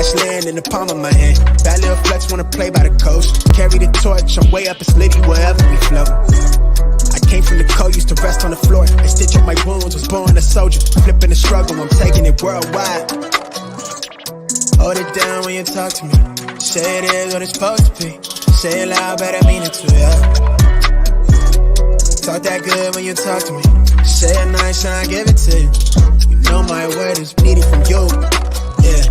crash land in the palm of my hand. That little flex wanna play by the coast. Carry the torch, I'm way up, it's litty wherever we flow. I came from the cold, used to rest on the floor and stitch up my wounds, was born a soldier. Flipping the struggle, I'm taking it worldwide. Hold it down when you talk to me. Say it is what it's supposed to be. Say it loud, but I mean it too, yeah. Talk that good when you talk to me. Say it nice and I give it to you. You know my word is needed from you, yeah.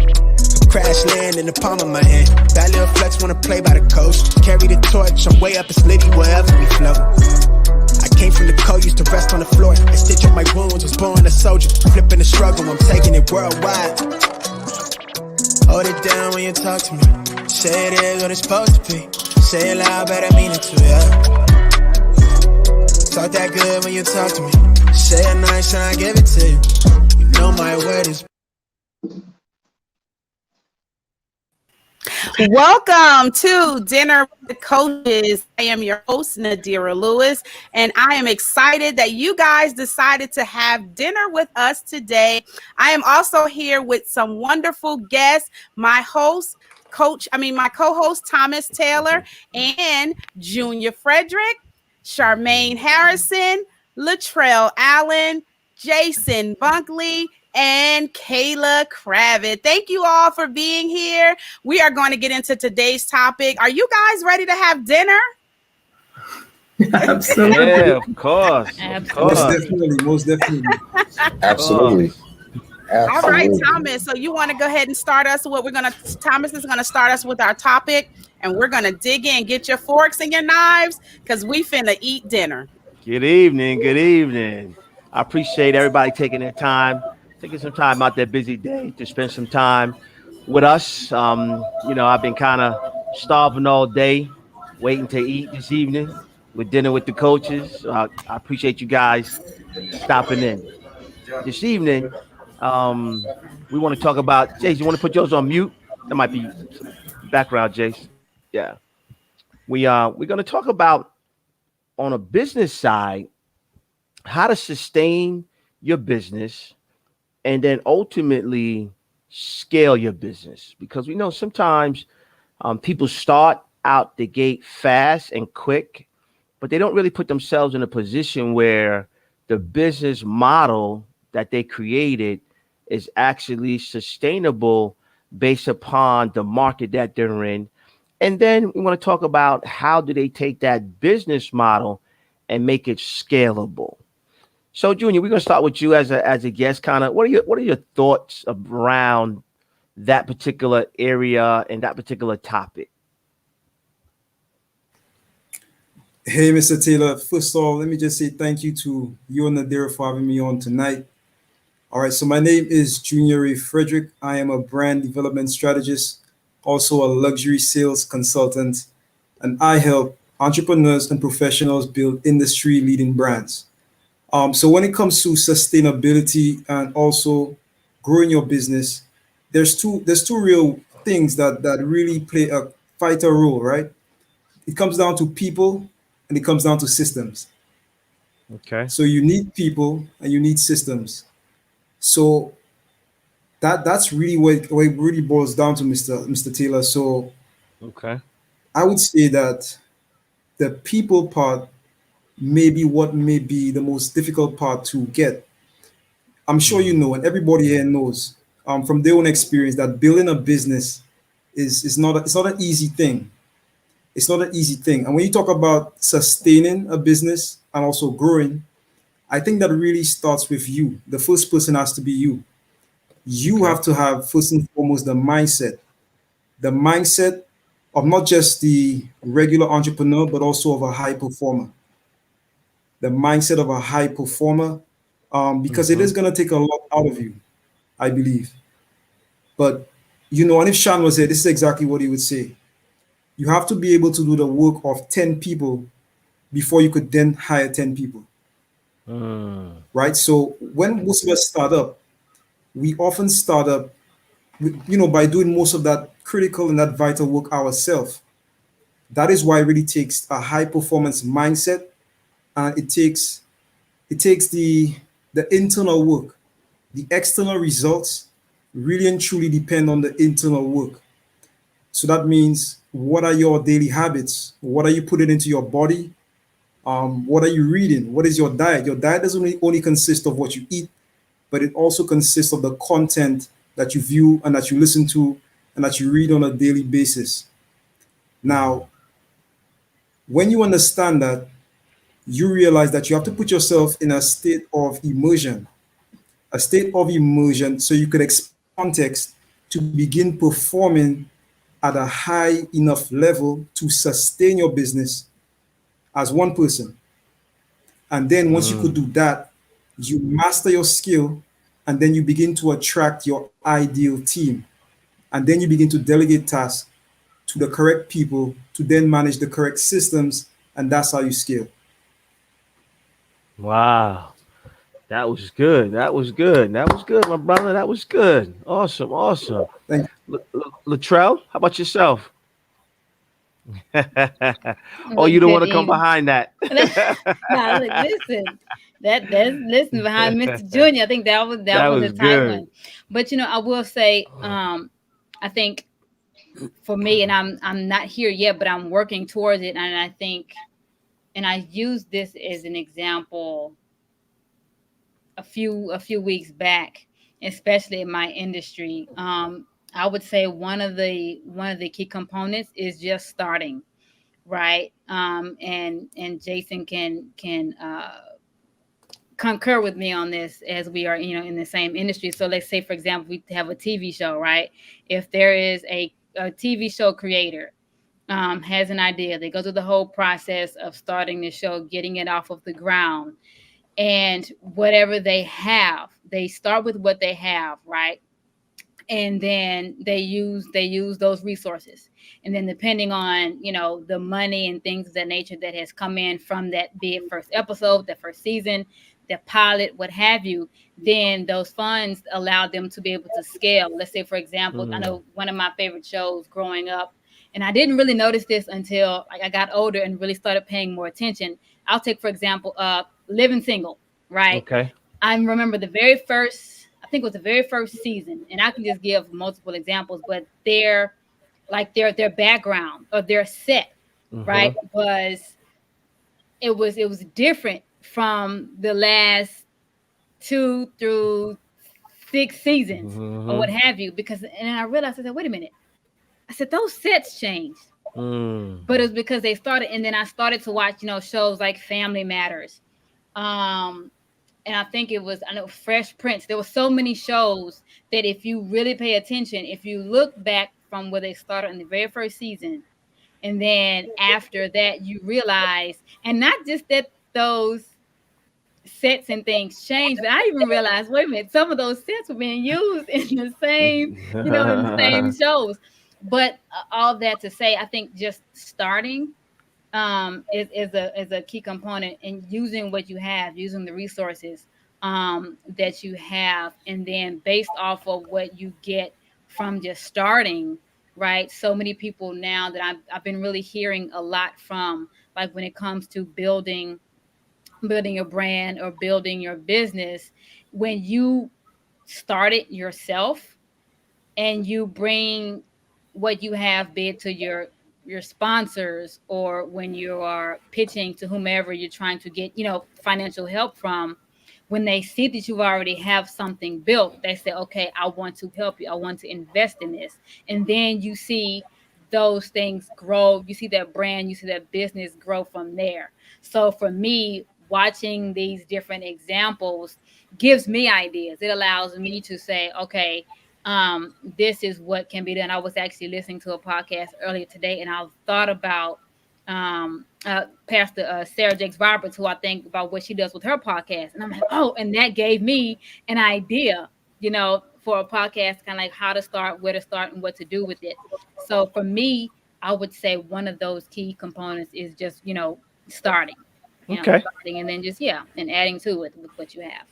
Crash land in the palm of my hand. That little flex wanna play by the coast. Carry the torch, I'm way up, it's litty wherever we flow. I came from the cold, used to rest on the floor and stitch up my wounds, was born a soldier. Flipping the struggle, I'm taking it worldwide. Hold it down when you talk to me. Say it is what it's supposed to be. Say it loud, but I mean it too, yeah. Talk that good when you talk to me. Say it nice and I give it to you. You know my word is. Welcome to Dinner with the Coaches. I am your host, Nadira Lewis, and I am excited that you guys decided to have dinner with us today. I am also here with some wonderful guests, my co-host Thomas Taylor and Junior Frederick, Charmaine Harrison, Latrell Allen, Jason Bunkley, and Kayla Kravitz. Thank you all for being here. We are going to get into today's topic. Are you guys ready to have dinner? Absolutely. Yeah, of course. Most definitely. Absolutely. All right, Thomas. So you want to go ahead and start us with Thomas is going to start us with our topic, and we're going to dig in. Get your forks and your knives because we finna eat dinner. Good evening. Good evening. I appreciate everybody taking some time out their busy day to spend some time with us. I've been kind of starving all day, waiting to eat this evening with dinner with the coaches. I appreciate you guys stopping in. This evening, we want to talk about, Jace, you want to put yours on mute? That might be some background, Jace. Yeah. We're going to talk about, on a business side, how to sustain your business and then ultimately scale your business. Because we know sometimes people start out the gate fast and quick, but they don't really put themselves in a position where the business model that they created is actually sustainable based upon the market that they're in. And then we want to talk about how do they take that business model and make it scalable. So, Junior, we're going to start with you as a guest. Kind of, what are your thoughts around that particular area and that particular topic? Hey, Mr. Taylor. First of all, let me just say thank you to you and Nadira for having me on tonight. All right, so my name is Junior Frederick. I am a brand development strategist, also a luxury sales consultant, and I help entrepreneurs and professionals build industry-leading brands. So when it comes to sustainability and also growing your business, there's two real things that really play a vital role, right? It comes down to people and it comes down to systems. Okay. So you need people and you need systems. So that's really what it really boils down to, Mr. Taylor. So okay, I would say that the people part may be what may be the most difficult part to get. I'm sure you know, and everybody here knows from their own experience that building a business is not an easy thing. It's not an easy thing. And when you talk about sustaining a business and also growing, I think that really starts with you. The first person has to be you. You have to have, first and foremost, the mindset of not just the regular entrepreneur, but also of a high performer. The mindset of a high performer, because it is going to take a lot out of you, I believe. But, and if Sean was here, this is exactly what he would say. You have to be able to do the work of 10 people before you could then hire 10 people. Right? So when most of us start up, we often start up, by doing most of that critical and that vital work ourselves. That is why it really takes a high performance mindset, and it takes the internal work, the external results, really and truly depend on the internal work. So that means, what are your daily habits? What are you putting into your body? What are you reading? What is your diet? Your diet doesn't only consist of what you eat, but it also consists of the content that you view and that you listen to and that you read on a daily basis. Now, when you understand that, you realize that you have to put yourself in a state of immersion, so you could expand context to begin performing at a high enough level to sustain your business as one person. And then once you could do that, you master your skill, and then you begin to attract your ideal team. And then you begin to delegate tasks to the correct people to then manage the correct systems, and that's how you scale. Wow. That was good. That was good. That was good, my brother. That was good. Awesome. Awesome. Thank Latrell, how about yourself? Oh, Well, you don't good want to come evening. behind that. Now, listen, that's listen behind Mr. Junior. I think that That was was a tight good. one. But I will say, I think for me, and I'm not here yet, but I'm working towards it. And I think, and I use this as an example a few weeks back, especially in my industry. I would say one of the key components is just starting, right? And Jason can concur with me on this, as we are in the same industry. So let's say, for example, we have a TV show, right? If there is a TV show creator, has an idea, they go through the whole process of starting the show, getting it off of the ground, and whatever they start with what they have, right? And then they use those resources, and then depending on the money and things of that nature that has come in from that, be it first episode, the first season, the pilot, what have you, then those funds allow them to be able to scale. Let's say, for example, I Mm, know one of my favorite shows growing up, and I didn't really notice this until I got older and really started paying more attention. I'll take, for example, Living Single, right? okay. I remember the very first, I think it was the very first season, and I can just give multiple examples, but their background or their set, Mm-hmm. right, it was different from the last 2 through 6 seasons or Mm-hmm. what have you, because and then I realized, I said, wait a minute, I said those sets changed, Mm. but it was because they started, and then I started to watch shows like Family Matters, um and I think it was, I know, Fresh Prince. There were so many shows that if you really pay attention, if you look back from where they started in the very first season, and then after that, you realize, and not just that those sets and things changed, but I even realized, wait a minute, some of those sets were being used in the same, in the same shows. But all that to say, I think just starting is a key component in using what you have, using the resources that you have, and then based off of what you get from just starting, right? So many people now that I've been really hearing a lot from, like when it comes to building your brand or building your business, when you start it yourself and you bring what you have, be it to your sponsors, or when you are pitching to whomever you're trying to get financial help from, when they see that you already have something built, they say, okay, I want to help you, I want to invest in this. And then you see those things grow, you see that brand, you see that business grow from there. So for me, watching these different examples gives me ideas. It allows me to say, okay, this is what can be done. I was actually listening to a podcast earlier today, and I thought about Pastor Sarah Jakes Roberts, who I think about what she does with her podcast, and I'm like, oh, and that gave me an idea, for a podcast, kind of like how to start, where to start, and what to do with it. So for me, I would say one of those key components is just starting, Okay. starting, and then just and adding to it with what you have.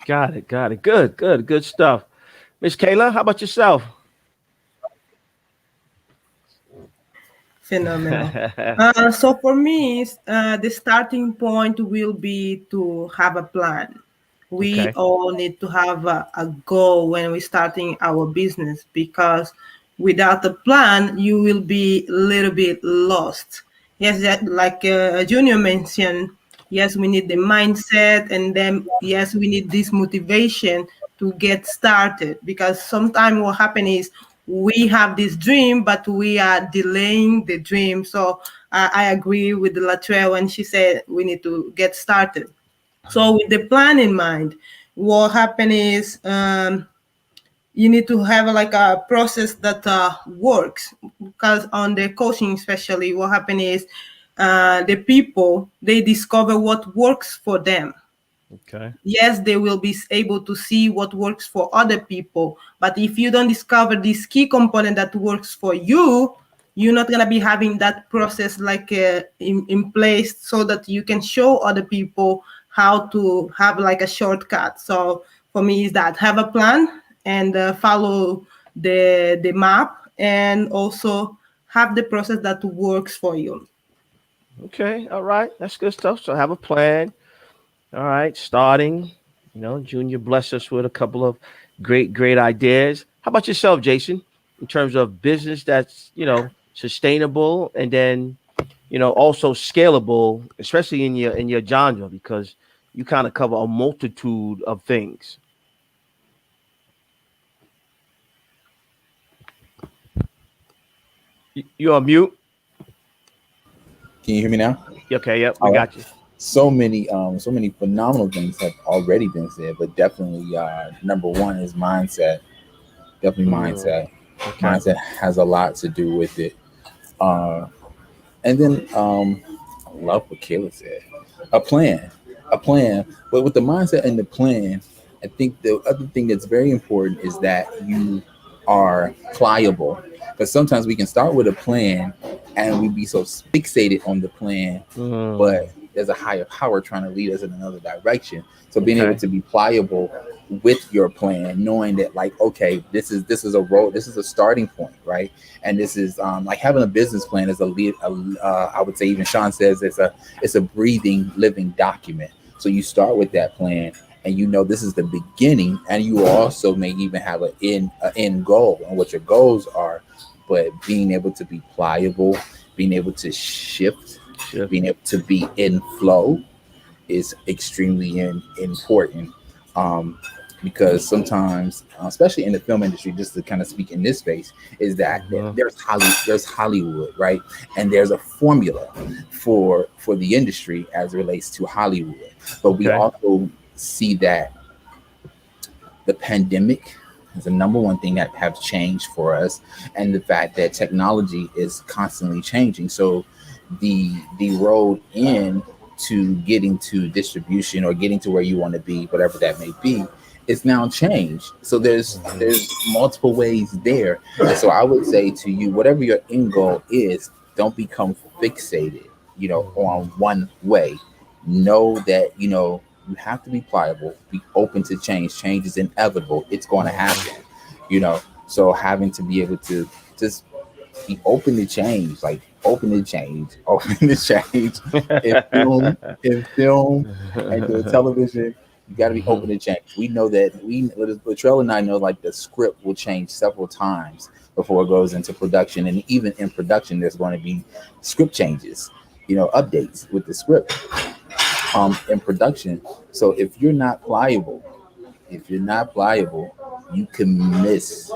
Got it. Got it. Good. Good. Good stuff. Miss Kayla, how about yourself? Phenomenal. So for me, the starting point will be to have a plan. We Okay. all need to have a goal when we're starting our business, because without a plan, you will be a little bit lost. Yes, like Junior mentioned, yes, we need the mindset, and then yes, we need this motivation to get started, because sometimes what happens is we have this dream, but we are delaying the dream. So I agree with the Latrell when she said we need to get started. So with the plan in mind, what happen is you need to have like a process that works, because on the coaching especially, what happen is the people, they discover what works for them. Okay. Yes, they will be able to see what works for other people, but if you don't discover this key component that works for you, you're not going to be having that process like in place, so that you can show other people how to have like a shortcut. So for me is that have a plan, and follow the map, and also have the process that works for you. Okay. All right. That's good stuff. So have a plan. All right. Starting. Junior blessed us with a couple of great ideas. How about yourself, Jason? In terms of business that's sustainable, and then also scalable, especially in your genre, because you kind of cover a multitude of things. You're on mute. Can you hear me now? Okay. Yep. We All right. got you. So many phenomenal things have already been said, but definitely number one is mindset. Definitely Mm, mindset. okay. Mindset has a lot to do with it. Uh, and then I love what Kayla said. A plan, a plan. But with the mindset and the plan, I think the other thing that's very important is that you are pliable. Because sometimes we can start with a plan and we be so fixated on the plan, but Mm, there's a higher power trying to lead us in another direction. So being able okay. to be pliable with your plan, knowing that like, okay, this is a road, this is a starting point, right? And this is like having a business plan is I would say, even Sean says it's a breathing, living document. So you start with that plan, and you know this is the beginning, and you also may even have an end goal and what your goals are. But being able to be pliable, being able to shift, Shift. being able to be in flow is extremely important. Um, because sometimes, especially in the film industry, just to kind of speak in this space, is that Mhm. there's Hollywood, right? And there's a formula for the industry as it relates to Hollywood. But we Okay. also see that the pandemic is the number one thing that have changed for us, and the fact that technology is constantly changing. So the road in to getting to distribution or getting to where you want to be, whatever that may be, is now changed. So Mhm. there's multiple ways there. And so I would say to you, whatever your end goal is, don't become fixated, on Mhm. one way. Know that, you have to be pliable, be open to change. Change is inevitable. It's going to Mhm. happen, you know. So having to be able to just be open to change, like open to change, open to change in film and doing television. You got to be open Mhm. to change. We know that Latrell and I know like the script will change several times before it goes into production, and even in production, there's going to be script changes, updates with the script in production. So if you're not pliable, you can miss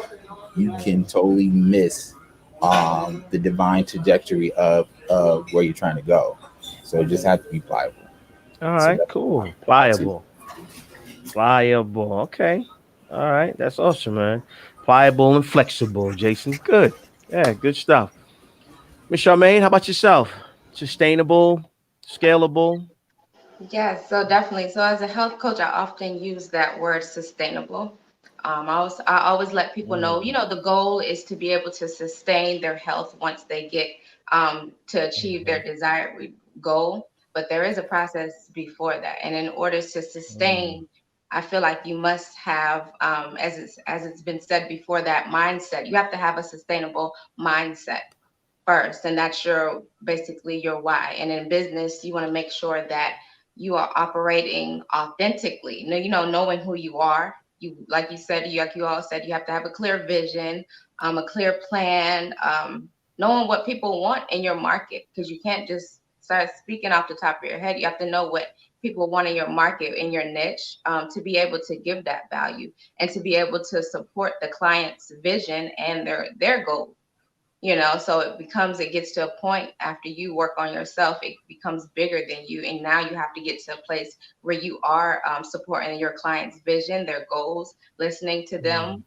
you can Mhm. totally miss the divine trajectory of where you're trying to go. So you just have to be pliable. All So right. that's Cool. it. Pliable. Pliable. Okay. All right. That's awesome, man. Pliable and flexible, Jason. Good. Yeah. Good stuff. Miss Charmaine, how about yourself? Sustainable, scalable. Yes, so definitely. So as a health coach, I often use that word sustainable. I always let people know, Mm, the goal is to be able to sustain their health once they get to achieve mhm, their desired goal. But there is a process before that, and in order to mm, sustain, I feel like you must have, as it's been said before, that mindset. You have to have a sustainable mindset first, and that's your basically your why. And in business, you want to make sure that you are operating authentically. Knowing who you are. You, like you said, like you all said, you have to have a clear vision, a clear plan, knowing what people want in your market, because you can't just start speaking off the top of your head. You have to know what people want in your market, in your niche, to be able to give that value and to be able to support the client's vision and their goals. So it gets to a point after you work on yourself, it becomes bigger than you. And now you have to get to a place where you are supporting your client's vision, their goals, listening to them,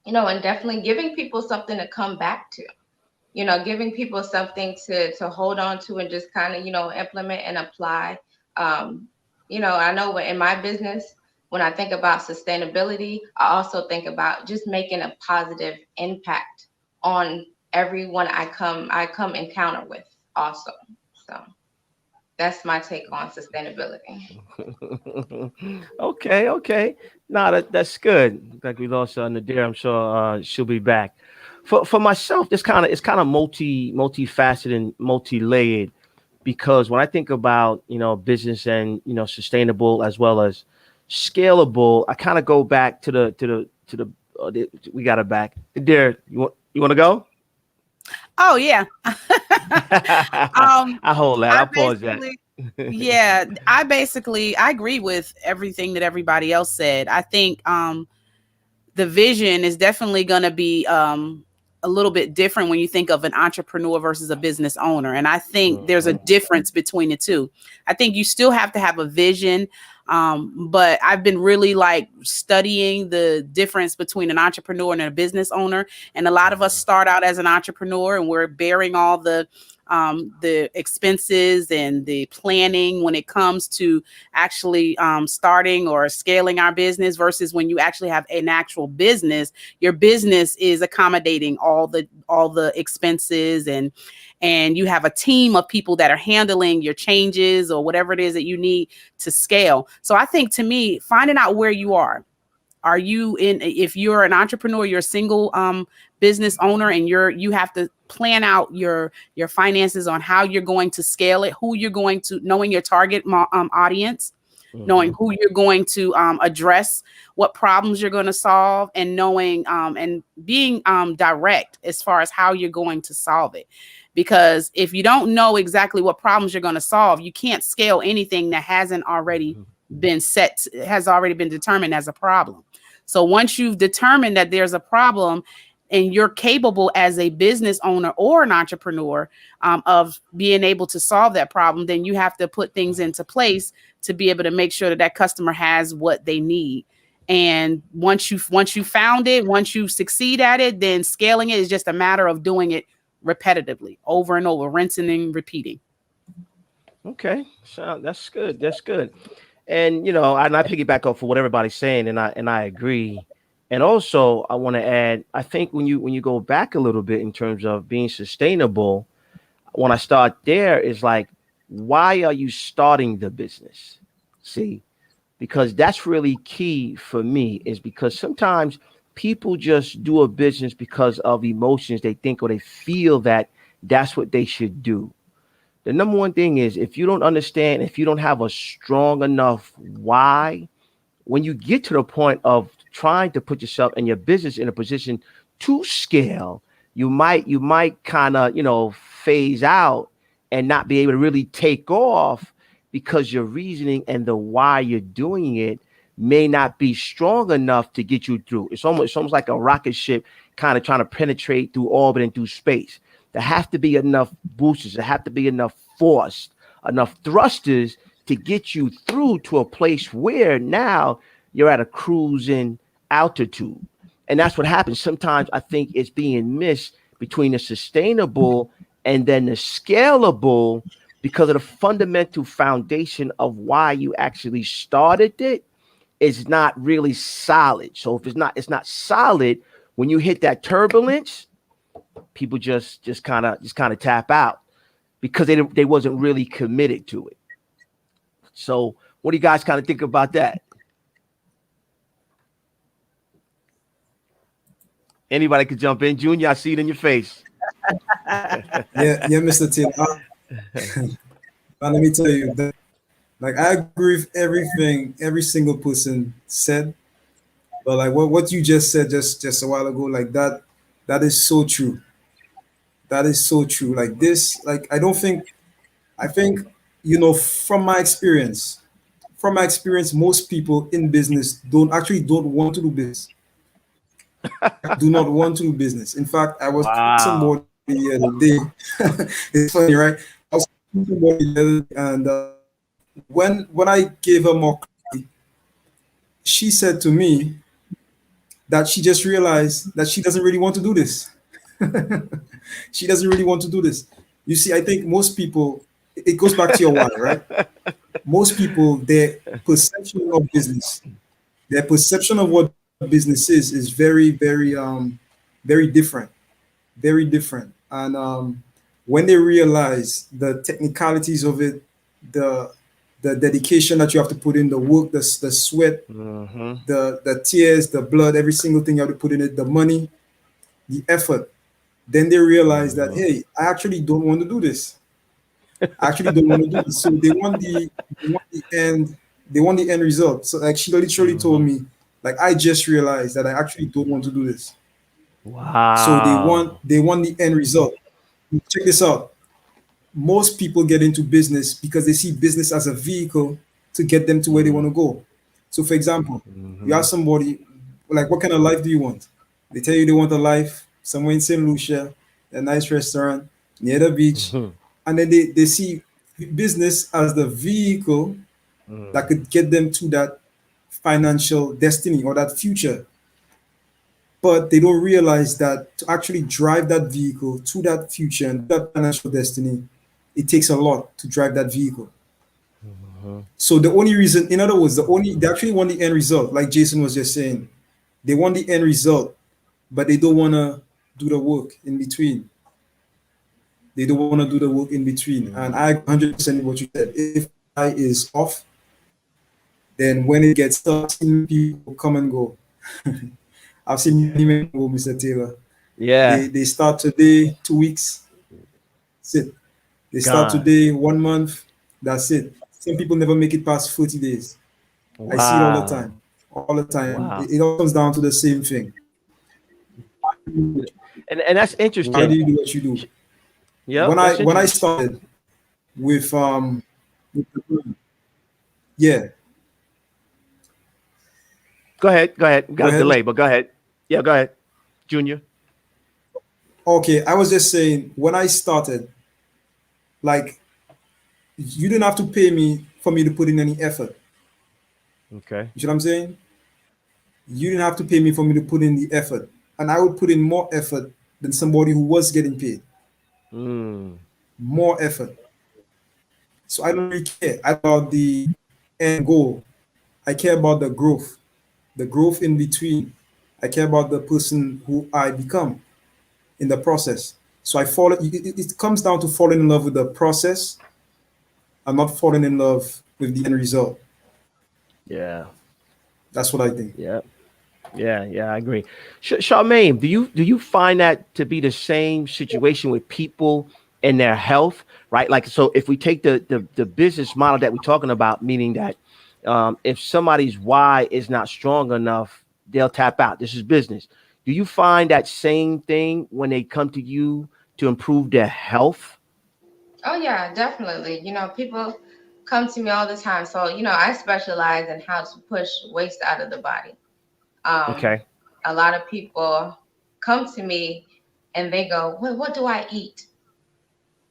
and definitely giving people something to come back to, giving people something to hold on to and just kind of, implement and apply. I know in my business, when I think about sustainability, I also think about just making a positive impact on everyone I come encounter with also. So that's my take on sustainability. Okay. No, that's good. Like we lost Nadira. I'm sure she'll be back. For myself, it's kind of multifaceted and multi-layered, because when I think about business and sustainable as well as scalable, I kind of go back to the we got it back. Nadira, you want to go? Oh yeah. I hold that. I'll pause that. Yeah, I agree with everything that everybody else said. I think the vision is definitely going to be a little bit different when you think of an entrepreneur versus a business owner. And I think there's a difference between the two. I think you still have to have a vision. But I've been really studying the difference between an entrepreneur and a business owner. And a lot of us start out as an entrepreneur and we're bearing all the expenses and the planning when it comes to actually starting or scaling our business, versus when you actually have an actual business, your business is accommodating all the expenses, and you have a team of people that are handling your changes or whatever it is that you need to scale. So I think, to me, finding out where you are. If you're an entrepreneur, you're a single business owner, and you have to plan out your finances on how you're going to scale it, who you're going to, knowing your target audience, knowing who you're going to address, what problems you're going to solve, and knowing and being direct as far as how you're going to solve it. Because if you don't know exactly what problems you're going to solve, you can't scale anything that hasn't already been determined as a problem. So once you've determined that there's a problem and you're capable as a business owner or an entrepreneur of being able to solve that problem, then you have to put things into place to be able to make sure that customer has what they need. And once you found it, once you succeed at it, then scaling it is just a matter of doing it repetitively, over and over, rinsing and repeating. Okay, so that's good. That's good. And and I piggyback off of what everybody's saying, and I agree. And also, I want to add, I think when you go back a little bit in terms of being sustainable, when I start there is why are you starting the business? See, because that's really key for me, is because sometimes people just do a business because of emotions they think or they feel that that's what they should do. The number one thing is, if you don't understand, if you don't have a strong enough why, when you get to the point of trying to put yourself and your business in a position to scale, you might kind of phase out and not be able to really take off, because your reasoning and the why you're doing it may not be strong enough to get you through. It's almost like a rocket ship kind of trying to penetrate through orbit and through space. There have to be enough boosters. There have to be enough force, enough thrusters to get you through to a place where now you're at a cruising altitude. And that's what happens. Sometimes I think it's being missed between the sustainable and then the scalable, because of the fundamental foundation of why you actually started it is not really solid. So if it's not solid, when you hit that turbulence, people just kind of tap out because they wasn't really committed to it. So what do you guys kind of think about that? Anybody could jump in. Junior, I see it in your face. Yeah, Mr. Tim. Let me tell you that Like I agree with everything every single person said, but like what you just said just a while ago, like that is so true. That is so true. Like this, like I think, from my experience, most people in business don't want to do business. Do not want to do business. In fact, I was talking to Wow. somebody the other day. It's funny, right? I was talking to somebody the other day, and when I gave her more clarity, she said to me that she just realized that she doesn't really want to do this. She doesn't really want to do this. You see, I think most people, it goes back to your why, right? Most people, perception of business, their perception of what business is very different, very different. And when they realize the technicalities of it, the the dedication that you have to put in, the work, the sweat, Mm-hmm. the tears, the blood, every single thing you have to put in it, the money, the effort, then they realize that, Mm-hmm. hey, I actually don't want to do this. I actually don't want to do this. So they want the end they want the end result. So like she literally told Mm-hmm. me, like I just realized that I actually don't want to do this. So Wow. they want the end result. Check this out. Most people get into business because they see business as a vehicle to get them to where they want to go. So for example, you Mm-hmm. ask somebody, like, what kind of life do you want? They tell you they want a life somewhere in St. Lucia, a nice restaurant near the beach, Mm-hmm. and then they see business as the vehicle that could get them to that financial destiny or that future. But they don't realize that to actually drive that vehicle to that future and that financial destiny, it takes a lot to drive that vehicle. Mm-hmm. So the only reason, in other words, they actually want the end result, like Jason was just saying. They want the end result, but they don't want to do the work in between. They don't want to do the work in between. And I 100% what you said. If I is off, then when it gets tough, I've seen people come and go. I've seen many men go, Mr. Taylor. Yeah. They start today, 2 weeks, that's it. They start Gone. today, 1 month, that's it. Some people never make it past 40 days. I see it all the Wow. time. All the time. Wow. It all comes down to the same thing. And that's Why do interesting. you do what you do? Yep, that's When I interesting. started with with the brand, yeah, Go ahead. Go ahead. We go got a ahead. delay, but go ahead. Yeah, go ahead, Junior. Okay, I was just saying when I started, like you didn't have to pay me for me to put in any effort. Okay. You see what I'm saying? You didn't have to pay me for me to put in the effort. And I would put in more effort than somebody who was getting paid. Mm. More effort. So I don't really care about the end goal. I care about the growth in between. I care about the person who I become in the process. So it comes down to falling in love with the process and not falling in love with the end result. Yeah. That's what I think. Yeah. Yeah. Yeah. I agree. Charmaine, do you find that to be the same situation with people and their health? Right. Like, so if we take the business model that we're talking about, meaning that if somebody's why is not strong enough, they'll tap out. This is business. Do you find that same thing when they come to you to improve their health? Oh yeah, definitely. People come to me all the time. So, I specialize in how to push waste out of the body. Um, Okay. a lot of people come to me and they go, "Well, what do I eat?"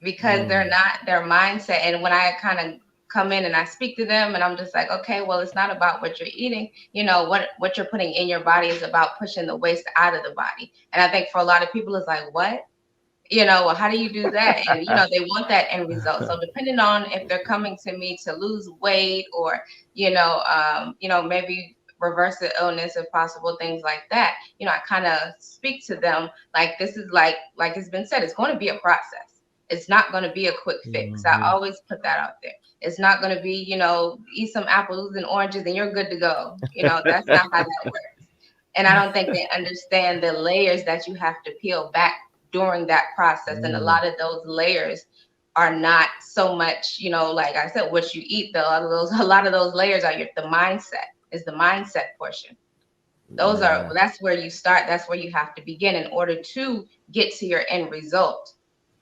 Because they're Mm, not their mindset. And when I kind of come in and I speak to them and I'm just like, okay, well, it's not about what you're eating. What you're putting in your body is about pushing the waste out of the body. And I think for a lot of people, it's like, what? Well, how do you do that? And they want that end result. So depending on if they're coming to me to lose weight or maybe reverse the illness if possible, things like that. I kind of speak to them like this is like it's been said, it's going to be a process. It's not going to be a quick fix. I mhm, always put that out there. It's not going to be eat some apples and oranges and you're good to go. That's not how that works. And I don't think they understand the layers that you have to peel back during that process. And a mm, lot of those layers are not so much, like I said, what you eat. A lot of those layers are the mindset, is the mindset portion. That's where you start. That's where you have to begin in order to get to your end result.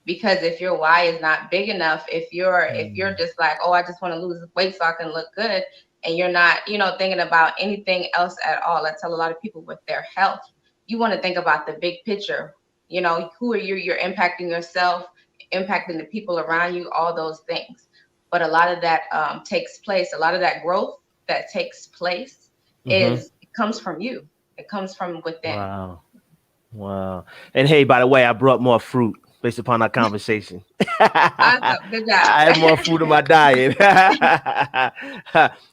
Because if your why is not big enough, if you're just like, oh, I just want to lose weight so I can look good, and you're not, thinking about anything else at all. I tell a lot of people with their health, you want to think about the big picture. Who are you? You're impacting yourself, impacting the people around you, all those things. But a lot of that takes place. A lot of that growth that takes place it comes from you. It comes from within. Wow. And hey, by the way, I brought more fruit based upon our conversation. Awesome. Good job. I have more fruit in my diet.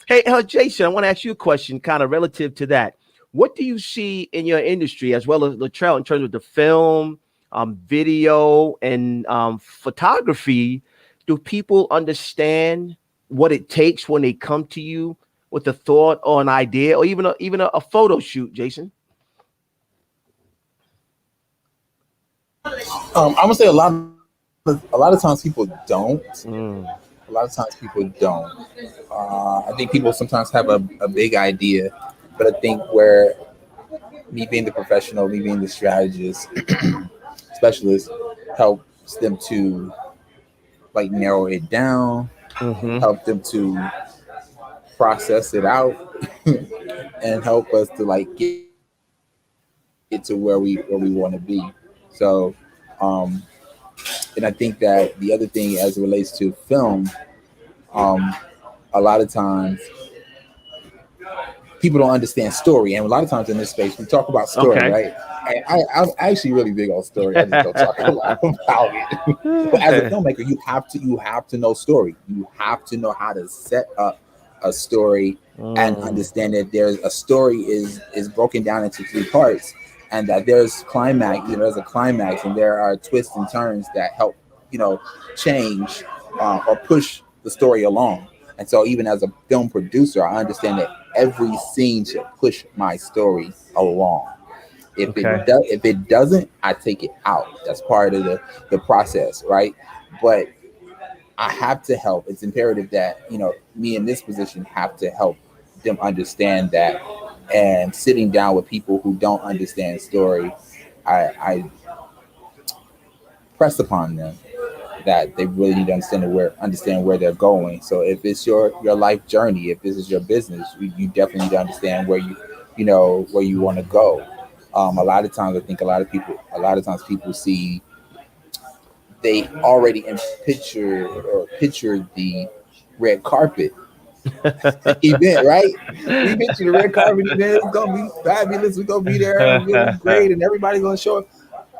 Hey, Jason, I want to ask you a question kind of relative to that. What do you see in your industry as well as Latrell in terms of the film, video, and photography? Do people understand what it takes when they come to you with a thought or an idea or even a photo shoot, Jason? I'm gonna say a lot of times people don't. A lot of times people don't. I think people sometimes have a big idea, but I think where me being the professional, me being the strategist, specialist, helps them to like narrow it down, help them to process it out, and help us to like get to where we want to be. So, and I think that the other thing as it relates to film, a lot of times people don't understand story, and a lot of times in this space we talk about story, right? And I'm actually really big on story. I just don't talk a lot about it. But as a filmmaker, you have to know story. You have to know how to set up a story and understand that there's a story is broken down into 3 parts, and that there's a climax, and there are twists and turns that help change or push the story along. And so even as a film producer, I understand that every scene should push my story along. If it doesn't, I take it out. That's part of the process, right? But I have to help. It's imperative that me in this position have to help them understand that. And sitting down with people who don't understand story, I press upon them that they really need to understand where they're going. So if it's your life journey, if this is your business, you definitely need to understand where where you want to go. A lot of times, I think a lot of times people see, they already picture the red carpet event, right? We picture the red carpet event. It's gonna be fabulous. We're gonna be there, really great, and everybody's gonna show up.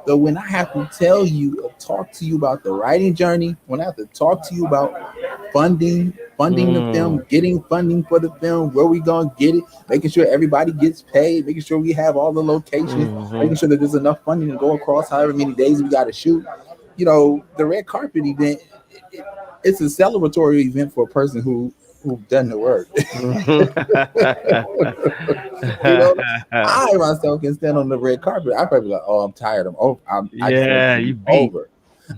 So when I have to tell you or talk to you about the writing journey, when I have to talk to you about funding the film, getting funding for the film, where we gonna get it, making sure everybody gets paid, making sure we have all the locations, making sure that there's enough funding to go across however many days we got to shoot. The red carpet event, it's a celebratory event for a person who've done the work. I myself can stand on the red carpet. I probably be like, oh, I'm tired. I'm over.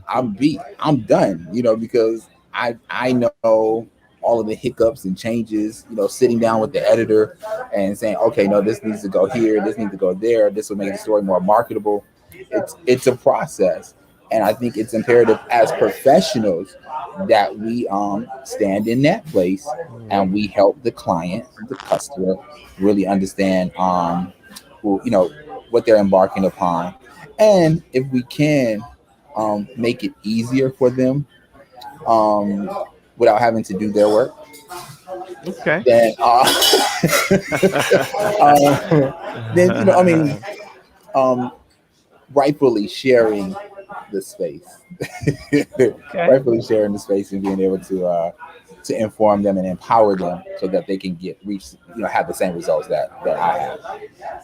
I'm beat. I'm done. Because I know all of the hiccups and changes. Sitting down with the editor and saying, okay, no, this needs to go here. This needs to go there. This will make the story more marketable. It's a process. And I think it's imperative as professionals that we stand in that place and we help the client, the customer, really understand what they're embarking upon. And if we can make it easier for them without having to do their work. Okay. Then rightfully sharing the space. Rightfully sharing the space and being able to inform them and empower them so that they can have the same results that I have.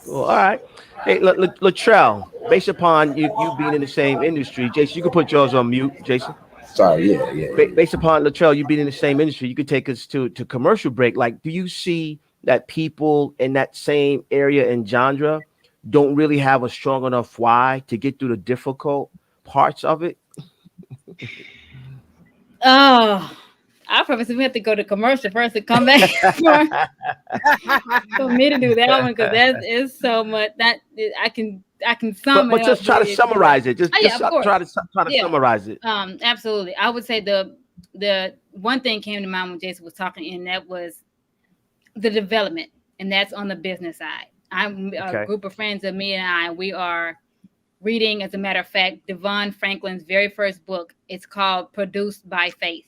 Well, all right. Hey, Latrell, based upon you being in the same industry, Jason, you can put yours on mute, Jason. Sorry, yeah. Based upon Latrell, you being in the same industry, you could take us to commercial break. Like, do you see that people in that same area and genre don't really have a strong enough why to get through the difficult parts of it? Oh, I promise we have to go to commercial first and come back for me to do that one because that is so much that I can sum But it up. just try to summarize it. Oh yeah, of course. Try to Yeah. summarize it. Absolutely. I would say the one thing came to mind when Jason was talking, and that was the development, and that's on the business side. I'm a group of friends of me and we are reading, as a matter of fact, Devon Franklin's very first book. It's called Produced by Faith.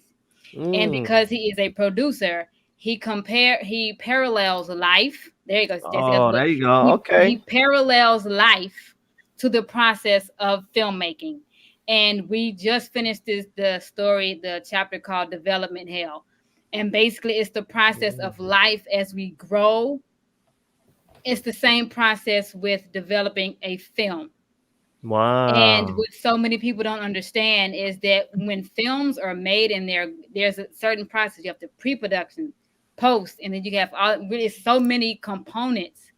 And because he is a producer, he parallels life. There you go. Oh, there you go. Okay. He parallels life to the process of filmmaking. And we just finished the chapter called Development Hell. And basically it's the process of life as we grow. It's the same process with developing a film. Wow. And what so many people don't understand is that when films are made and there's a certain process, you have the pre-production, post, and then you have really so many components.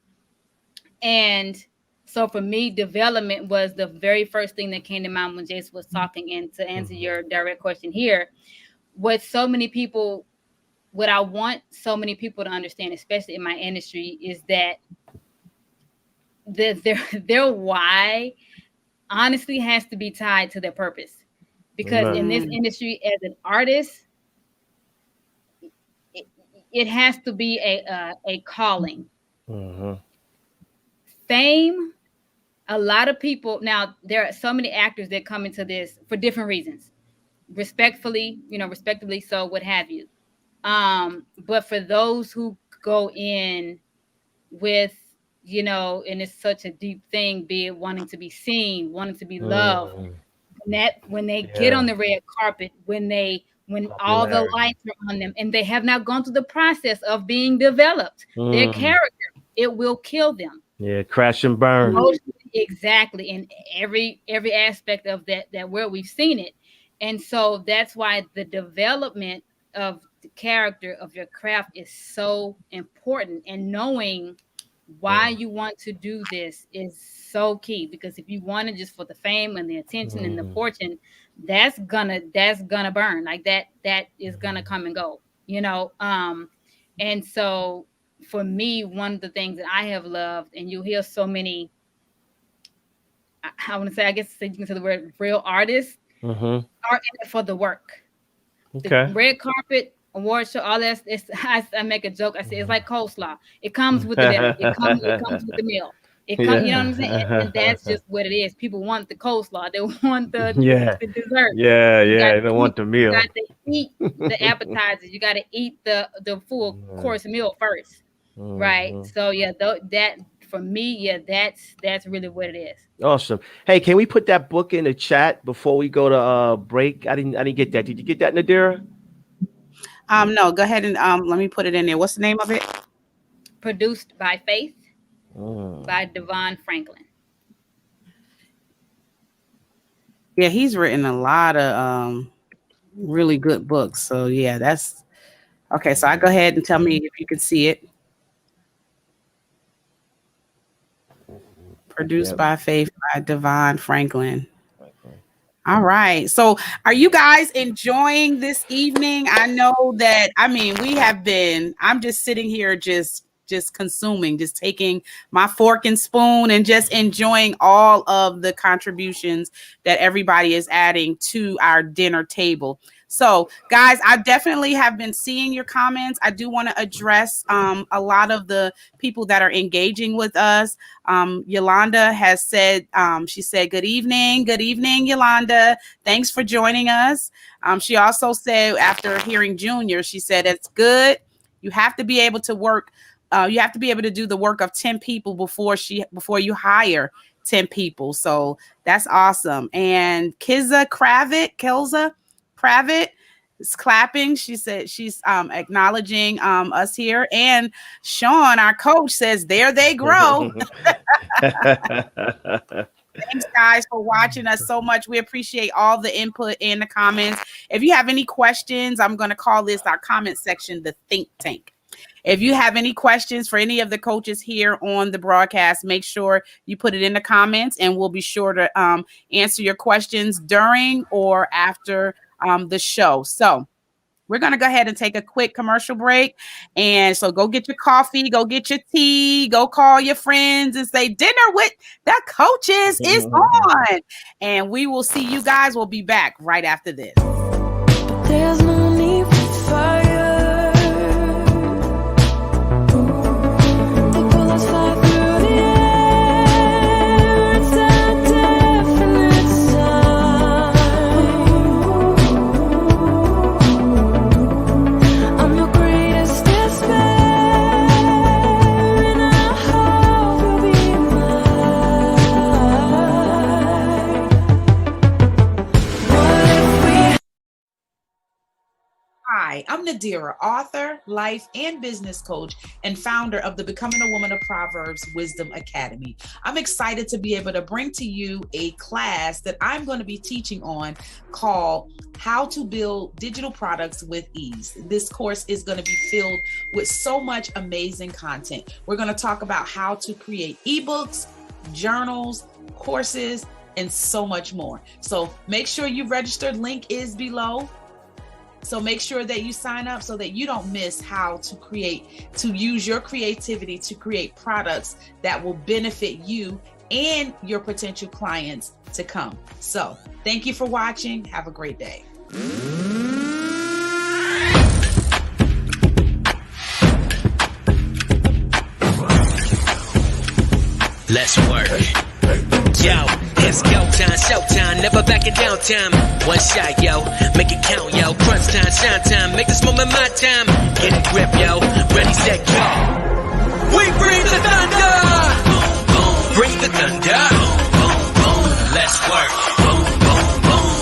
And so for me, development was the very first thing that came to mind when Jason was talking. And to answer your direct question here, what I want so many people to understand, especially in my industry, is that their why honestly has to be tied to their purpose. Because in this industry, as an artist, it has to be a calling. Fame, a lot of people, now there are so many actors that come into this for different reasons, respectively, so what have you. But for those who go in with, and it's such a deep thing, be it wanting to be seen, wanting to be loved, when they get on the red carpet, when all the lights are on them and they have not gone through the process of being developed, their character, it will kill them. Yeah, crash and burn. Exactly. In every aspect of that where we've seen it. And so that's why the development of the character of your craft is so important, and knowing why you want to do this is so key, because if you want it just for the fame and the attention and the fortune, that's gonna burn. Like that is gonna come and go, and so for me, one of the things that I have loved, and you hear so many, I want to say, I guess you can say the word real artists are in it for the work. Okay. The red carpet, award show, all that. I make a joke. I say it's like coleslaw. It comes with the dinner. It comes with the meal. It comes, you know what I'm saying? And that's just what it is. People want the coleslaw. They want the dessert. Yeah, they don't want the meal. You got to eat the appetizers. You got to eat the full course meal first, right? So that for me, that's really what it is. Awesome. Hey, can we put that book in the chat before we go to break? I didn't get that. Did you get that, Nadira? No, go ahead and let me put it in there. What's the name of it? Produced by Faith by Devon Franklin. Yeah, he's written a lot of really good books. So yeah, that's okay. So I go ahead and tell me if you can see it. Produced by Faith by Devon Franklin. All right. So are you guys enjoying this evening? I know that, we have been, I'm just sitting here just consuming, just taking my fork and spoon and just enjoying all of the contributions that everybody is adding to our dinner table. So guys, I definitely have been seeing your comments. I do want to address a lot of the people that are engaging with us. Yolanda has said, she said, good evening, Yolanda. Thanks for joining us. She also said, after hearing Junior, she said, it's good. You have to be able to work. You have to be able to do the work of 10 people before you hire 10 people. So that's awesome. And Kilza Kravit is clapping. She said she's acknowledging us here. And Sean, our coach, says, there they grow. Thanks, guys, for watching us so much. We appreciate all the input in the comments. If you have any questions, I'm going to call this our comment section, the think tank. If you have any questions for any of the coaches here on the broadcast, make sure you put it in the comments, and we'll be sure to answer your questions during or after the show. So we're going to go ahead and take a quick commercial break. And so go get your coffee, go get your tea, go call your friends and say dinner with the coaches is on. And we will see you guys. We'll be back right after this. There's no need for fire. The bullets fly through the air. It's a definite sign. I'm your greatest despair, and I hope you'll be mine. What if we Hi, I'm Nadira, author, life, and business coach, and founder of the Becoming a Woman of Proverbs Wisdom Academy. I'm excited to be able to bring to you a class that I'm going to be teaching on called How to Build Digital Products with Ease. This course is going to be filled with so much amazing content. We're going to talk about how to create ebooks, journals, courses, and so much more. So make sure you registered. Link is below. So make sure that you sign up so that you don't miss how to use your creativity to create products that will benefit you and your potential clients to come. So thank you for watching. Have a great day. Let's work. Yo, it's go time, showtime, never backing down time. One shot, yo, make it count, yo. Crunch time, shine time, make this moment my time. Get a grip, yo, ready, set, go. We bring the thunder. Bring the thunder. Let's work.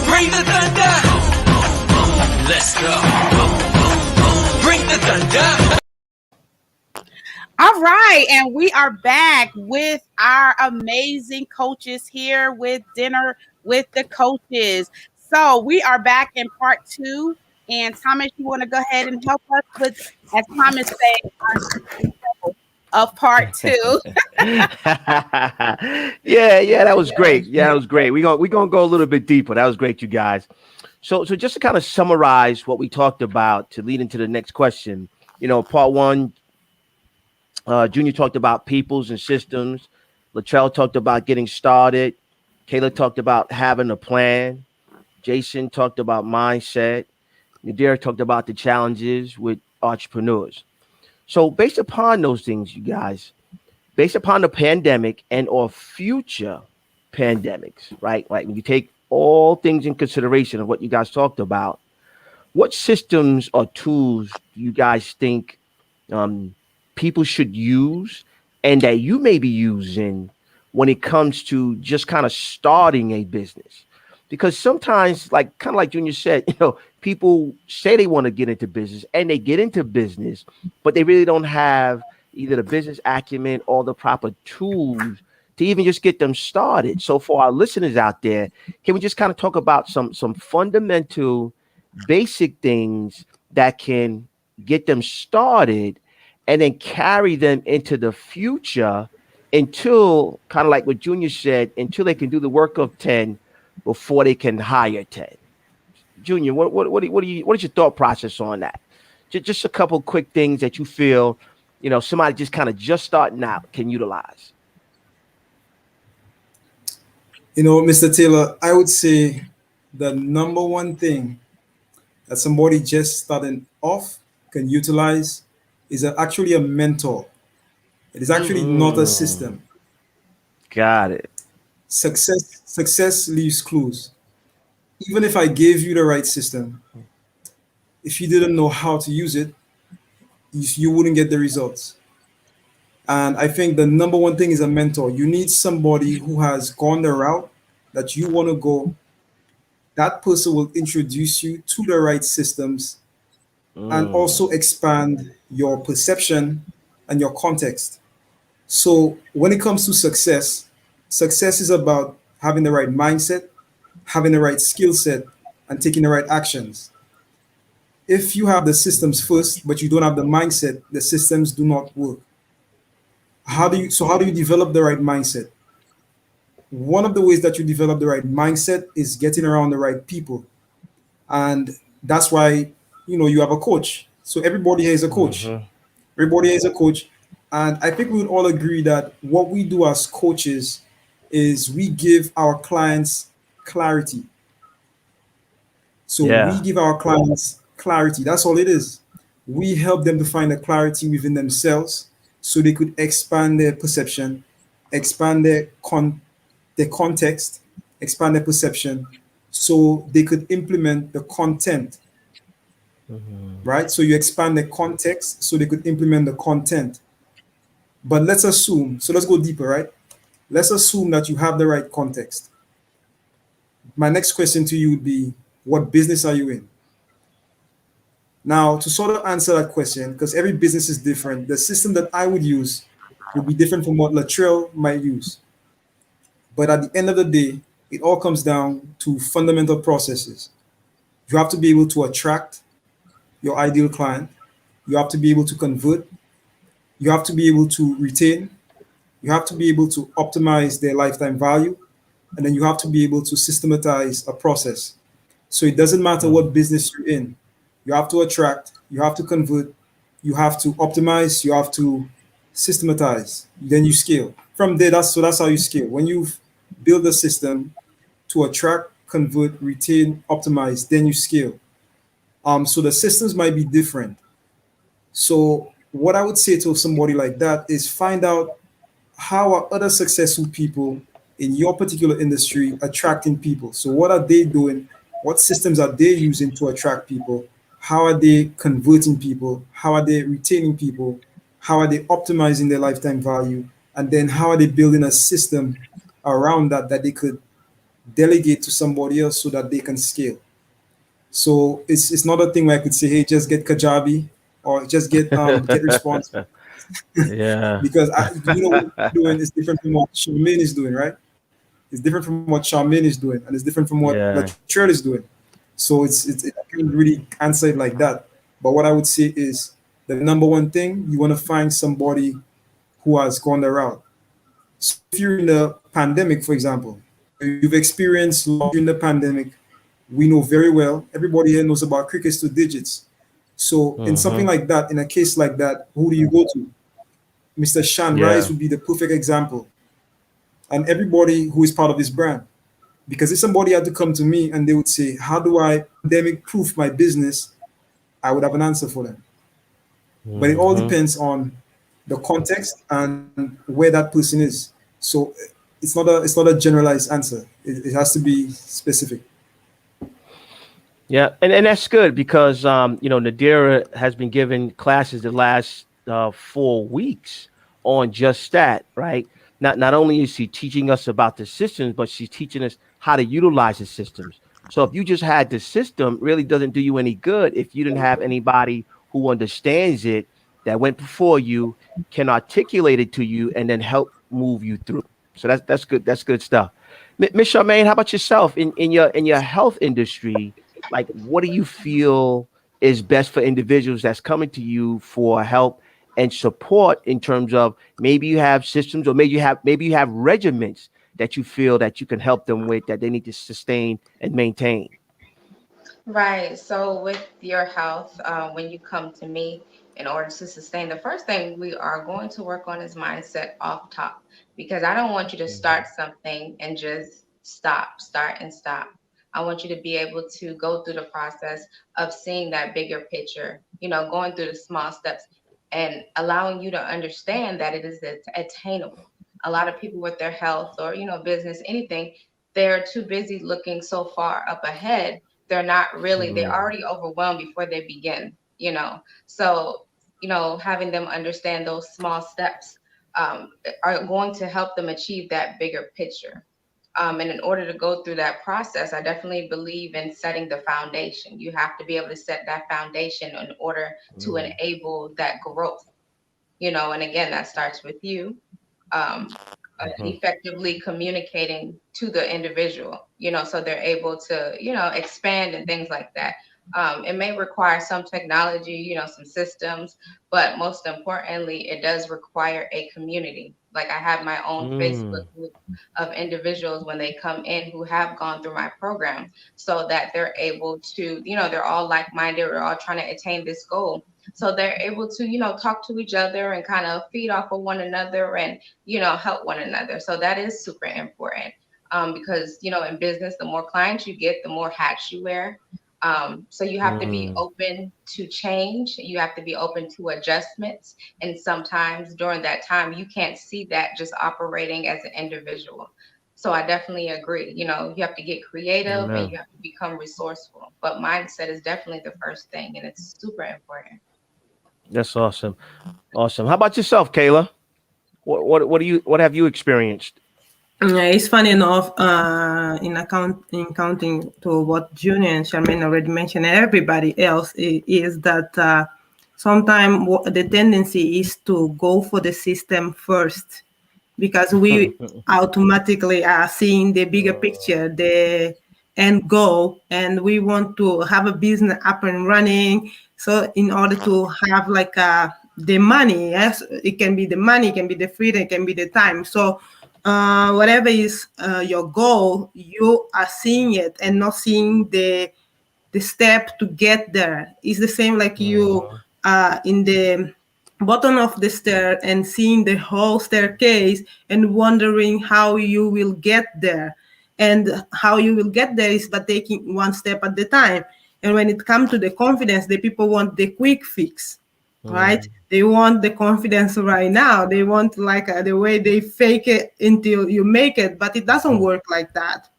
Bring the thunder. Let's go. Bring the thunder. All right, and we are back with our amazing coaches here with Dinner with the Coaches. So we are back in part 2, and Thomas, you want to go ahead and help us with, as Thomas said, of part 2. yeah, that was great. Yeah, that was great. We're gonna go a little bit deeper. That was great, you guys. So just to kind of summarize what we talked about to lead into the next question, part 1. Junior talked about peoples and systems. Latrell talked about getting started. Kayla talked about having a plan. Jason talked about mindset. Nadira talked about the challenges with entrepreneurs. So based upon those things, you guys, based upon the pandemic and or future pandemics, right? Like when you take all things in consideration of what you guys talked about, what systems or tools do you guys think people should use and that you may be using when it comes to just kind of starting a business? Because sometimes, like kind of like Junior said, people say they want to get into business and they get into business, but they really don't have either the business acumen or the proper tools to even just get them started. So for our listeners out there, can we just kind of talk about some fundamental basic things that can get them started and then carry them into the future until, kind of like what Junior said, until they can do the work of 10 before they can hire 10. Junior, what is your thought process on that? Just a couple quick things that you feel, somebody just kind of just starting out can utilize. Mr. Taylor, I would say the number one thing that somebody just starting off can utilize is actually a mentor. It is actually not a system. Got it. Success leaves clues. Even if I gave you the right system, if you didn't know how to use it, you wouldn't get the results. And I think the number one thing is a mentor. You need somebody who has gone the route that you want to go. That person will introduce you to the right systems and also expand your perception and your context. So when it comes to success is about having the right mindset, having the right skill set, and taking the right actions. If you have the systems first, but you don't have the mindset, the systems do not work. How do you develop the right mindset? One of the ways that you develop the right mindset is getting around the right people. And that's why, you have a coach. So everybody here is a coach. Mm-hmm. Everybody here is a coach. And I think we would all agree that what we do as coaches is we give our clients clarity. So we Yeah. give our clients clarity. That's all it is. We help them to find the clarity within themselves so they could expand their perception, expand their context, expand their perception, so they could implement the content, Mm-hmm. right? So you expand the context so they could implement the content. But let's assume, so let's go deeper, right? Let's assume that you have the right context. My next question to you would be, what business are you in? Now, to sort of answer that question, because every business is different, the system that I would use would be different from what Latrell might use. But at the end of the day, it all comes down to fundamental processes. You have to be able to attract your ideal client. You have to be able to convert. You have to be able to retain. You have to be able to optimize their lifetime value. And then you have to be able to systematize a process. So it doesn't matter what business you're in. You have to attract, you have to convert, you have to optimize, you have to systematize. Then you scale. From there, that's how you scale. When you've built a system to attract, convert, retain, optimize, then you scale. So the systems might be different. So what I would say to somebody like that is find out how are other successful people in your particular industry attracting people. So what are they doing? What systems are they using to attract people? How are they converting people? How are they retaining people? How are they optimizing their lifetime value? And then how are they building a system around that they could delegate to somebody else so that they can scale? So it's not a thing where I could say, hey, just get Kajabi or just get response, Yeah. because what you're doing is different from what Charmaine is doing, right? It's different from what Charmaine is doing, and it's different from what Yeah. Latrell is doing. So I can't really answer it like that. But what I would say is the number one thing, you want to find somebody who has gone the route. So if you're in the pandemic, for example, you've experienced loss during the pandemic. We know very well. Everybody here knows about crickets to digits. So in something Mm-hmm. like that, in a case like that, who do you go to? Mr. Shan Rice Yeah. would be the perfect example, and everybody who is part of this brand. Because if somebody had to come to me and they would say, how do I pandemic proof my business? I would have an answer for them. But it all Mm-hmm. depends on the context and where that person is. So it's not a generalized answer. It has to be specific. Yeah, and that's good because Nadira has been giving classes the last 4 weeks on just that, right? Not only is she teaching us about the systems, but she's teaching us how to utilize the systems. So if you just had the system, really doesn't do you any good if you didn't have anybody who understands it that went before you, can articulate it to you, and then help move you through. So that's good. That's good stuff. Miss Charmaine, how about yourself in your health industry? Like, what do you feel is best for individuals that's coming to you for help and support in terms of maybe you have systems or maybe you have regiments that you feel that you can help them with that they need to sustain and maintain. Right. So with your health, when you come to me in order to sustain, the first thing we are going to work on is mindset off top, because I don't want you to start something and just start and stop. I want you to be able to go through the process of seeing that bigger picture, going through the small steps and allowing you to understand that it is attainable. A lot of people with their health or, business, anything, they're too busy looking so far up ahead, they're not really, they're Mm, already overwhelmed before they begin. So having them understand those small steps are going to help them achieve that bigger picture. And in order to go through that process, I definitely believe in setting the foundation. You have to be able to set that foundation in order to mm, enable that growth. And again, that starts with you, um, mhm, effectively communicating to the individual, so they're able to, expand and things like that. It may require some technology, some systems, but most importantly, it does require a community. Like I have my own Facebook Mm. group of individuals when they come in who have gone through my program, so that they're able to, they're all like-minded. We're all trying to attain this goal. So they're able to, talk to each other and kind of feed off of one another and, help one another. So that is super important. Because, in business, the more clients you get, the more hats you wear. So you have to be Mm. open to change. You have to be open to adjustments. And sometimes during that time, you can't see that just operating as an individual. So I definitely agree. You have to get creative and Amen. you have to become resourceful. But mindset is definitely the first thing, and it's super important. That's awesome. Awesome. How about yourself, Kayla? What have you experienced? Yeah, it's funny enough, in counting to what Junior and Charmaine already mentioned, and everybody else, is that sometimes the tendency is to go for the system first, because we automatically are seeing the bigger picture, the end goal, and we want to have a business up and running. So in order to have like the money, yes, it can be the money, it can be the freedom, it can be the time. So whatever is your goal, you are seeing it and not seeing the step to get there. It's the same like you Mhm. in the bottom of the stair and seeing the whole staircase and wondering how you will get there. And how you will get there is by taking one step at the time. And when it comes to the confidence, the people want the quick fix, right? Mm. They want the confidence right now. They want like the way they fake it until you make it, but it doesn't work like that.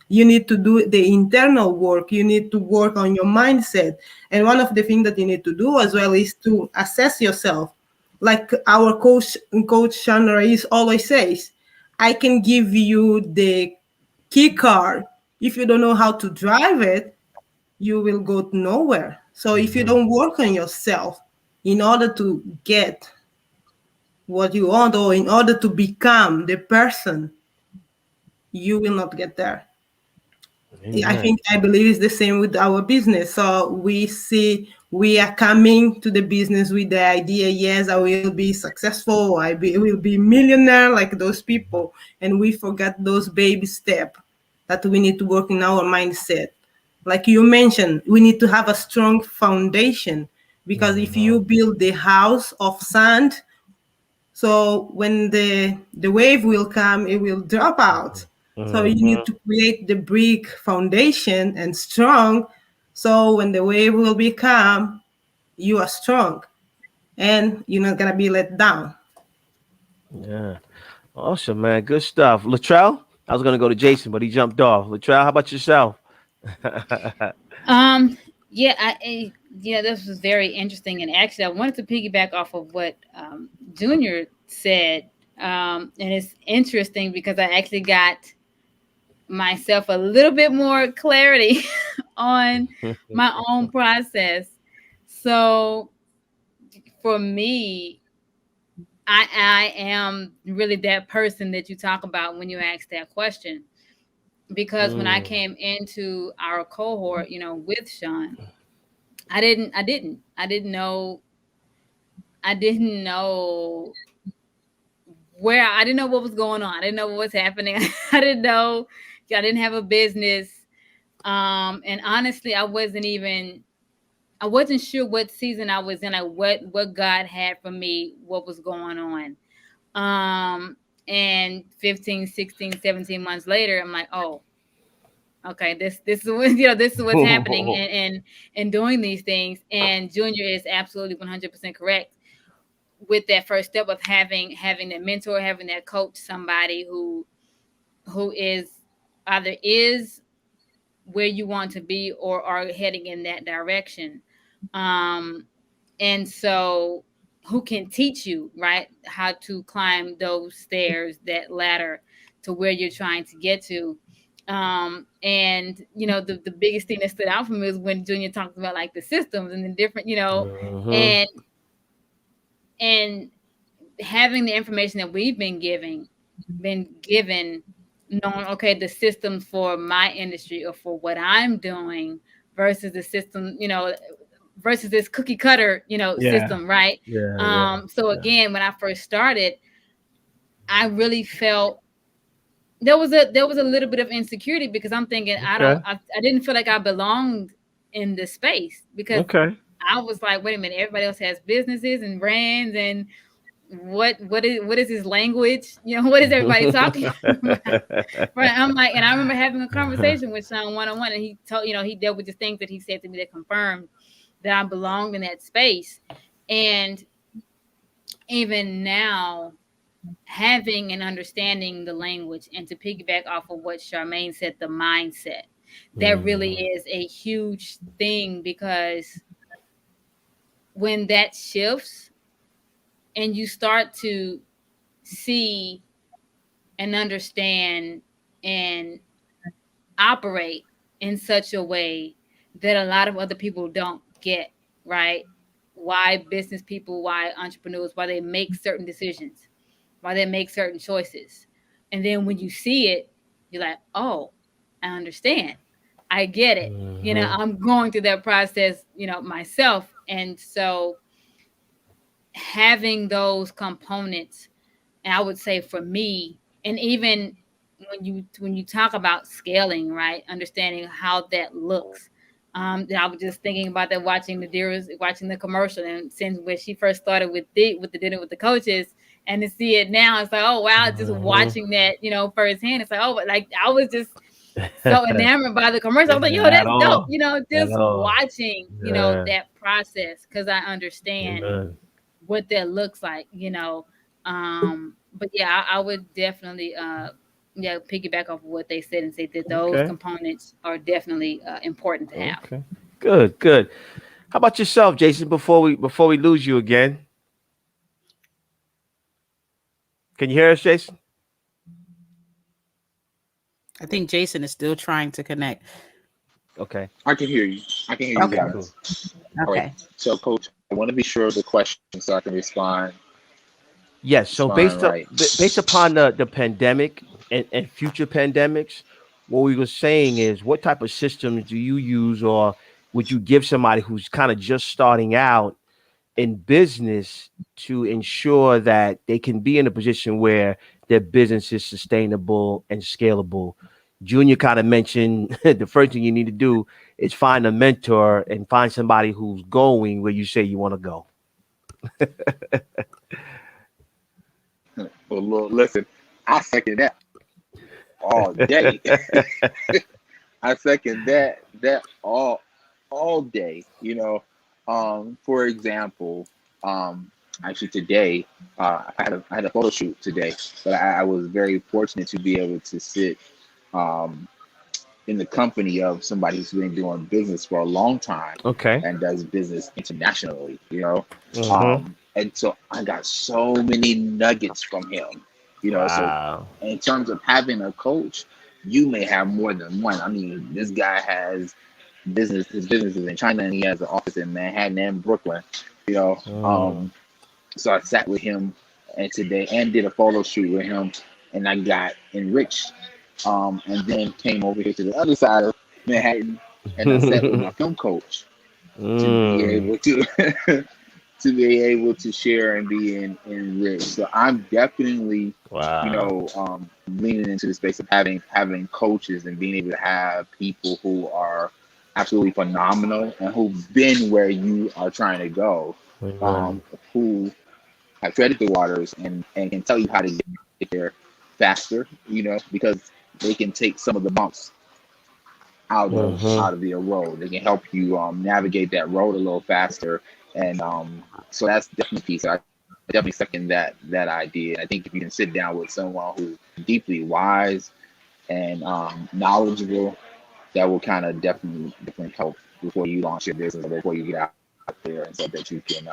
You need to do the internal work. You need to work on your mindset. And one of the things that you need to do as well is to assess yourself. Like our coach Chandra is always says, I can give you the key card. If you don't know how to drive it, you will go nowhere. So if you Mhm. don't work on yourself in order to get what you want, or in order to become the person, you will not get there. I Amen. think I believe it's the same with our business. So we see we are coming to the business with the idea, yes, I will be successful, will be millionaire like those people, and we forget those baby steps that we need to work in our mindset. Like you mentioned, we need to have a strong foundation, because if you Mhm. build the house of sand, so when the wave will come, it will drop out. So you need Mhm. to create the brick foundation and strong. So when the wave will be come, you are strong and you're not gonna be let down. Yeah. Awesome, man. Good stuff. Latrell? I was gonna go to Jason, but he jumped off. Latrell, how about yourself? Um, yeah, yeah, this was very interesting, and actually, I wanted to piggyback off of what Junior said. And it's interesting because I actually got myself a little bit more clarity on my own process. So for me, I am really that person that you talk about when you ask that question. Because when I Mm. came into our cohort, with Sean, I didn't know where I didn't know what was going on. I didn't know what was happening. I didn't know. I didn't have a business. And honestly, I wasn't sure what season I was in, like what God had for me, what was going on. And 15, 16, 17 months later, I'm like, oh, okay, this is what, this is what's happening, and doing these things. And Junior is absolutely 100% correct with that first step of having that mentor, having that coach, somebody who is where you want to be or are heading in that direction. Um, and so who can teach you, right, how to climb those stairs, that ladder to where you're trying to get to. And the biggest thing that stood out for me is when Junior talked about like the systems and the different, Mhm. and and having the information that we've been given, knowing, okay, the systems for my industry or for what I'm doing versus the system, versus this cookie cutter, Yeah. system, right? Yeah. Yeah. So Yeah. again, when I first started, I really felt there was a little bit of insecurity because I'm thinking Okay. I didn't feel like I belonged in the space because Okay. I was like, wait a minute, everybody else has businesses and brands and what is his language? What is everybody talking about? Right. I'm like, and I remember having a conversation with Sean one on one, and he told, he dealt with the things that he said to me that confirmed that I belonged in that space. And even now, having and understanding the language, and to piggyback off of what Charmaine said, the mindset, that really is a huge thing because when that shifts and you start to see and understand and operate in such a way that a lot of other people don't get, right? Why business people, why entrepreneurs, why they make certain decisions, why they make certain choices. And then when you see it, you're like, oh, I understand. I get it. I'm going through that process, myself. And so having those components, and I would say for me, and even when you talk about scaling, right, understanding how that looks. That I was just thinking about that watching the commercial, and since when she first started with the dinner with the coaches, and to see it now, it's like, oh wow, just watching that, firsthand. It's like, oh, but like I was just so enamored by the commercial. I was like, yo, At that's dope. all. At Just all. watching, Yeah. that process because I understand Amen. what that looks like. But yeah, I would definitely piggyback off of what they said and say that those Okay. components are definitely important to have. Okay. Good. Good. How about yourself, Jason? Before we lose you again, can you hear us, Jason? I think Jason is still trying to connect. Okay. I can hear you. I can hear you Okay. guys. All right. Okay. So, Coach, I want to be sure of the question so I can respond Yes. So right. based upon the pandemic and future pandemics, what we were saying is, what type of systems do you use, or would you give somebody who's kind of just starting out in business to ensure that they can be in a position where their business is sustainable and scalable? Junior kind of mentioned the first thing you need to do is find a mentor and find somebody who's going where you say you want to go. Well, Lord, listen, I second that all day. I second that all day. For example, actually today, I had a photo shoot today, but I was very fortunate to be able to sit um, in the company of somebody who's been doing business for a long time Okay. and does business internationally. Mm-hmm. And so I got so many nuggets from him. So Wow. in terms of having a coach, you may have more than one. I mean, this guy has his business is in China, and he has an office in Manhattan and Brooklyn. You know, Mm. um, so I sat with him and today and did a photo shoot with him, and I got enriched. And then came over here to the other side of Manhattan, and I sat with my film coach to be Mm. able to to be able to share and be enriched. So I'm definitely, Wow. leaning into the space of having coaches and being able to have people who are absolutely phenomenal and who've been where you are trying to go, Amen. who have treaded the waters and can tell you how to get there faster, because they can take some of the bumps out of Mm-hmm. out of your road. They can help you navigate that road a little faster, and so that's definitely piece. I definitely second that idea. I think if you can sit down with someone who's deeply wise and knowledgeable, that will kind of definitely help before you launch your business or before you get out there, and so that you can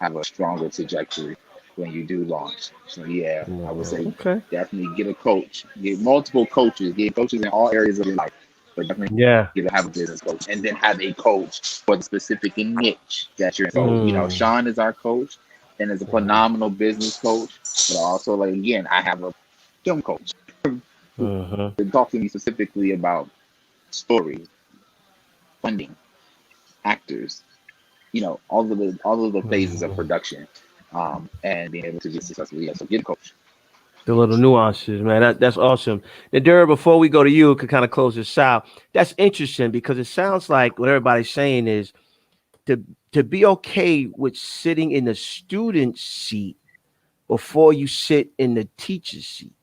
have a stronger trajectory when you do launch. So yeah, I would say Okay. definitely get a coach, get multiple coaches, get coaches in all areas of your life, but definitely Yeah. have a business coach, and then have a coach for the specific niche that you're in. So Mm. Sean is our coach and is a phenomenal business coach, but also like again, I have a film coach who Mm-hmm. can talk to me specifically about stories, funding, actors, all of the phases of Mm-hmm. production, and being able to be successful. Yeah, so get a coach. The little nuances, man. That's awesome. Nadira, before we go to you, could kind of close this out. That's interesting because it sounds like what everybody's saying is to to be okay with sitting in the student seat before you sit in the teacher's seat,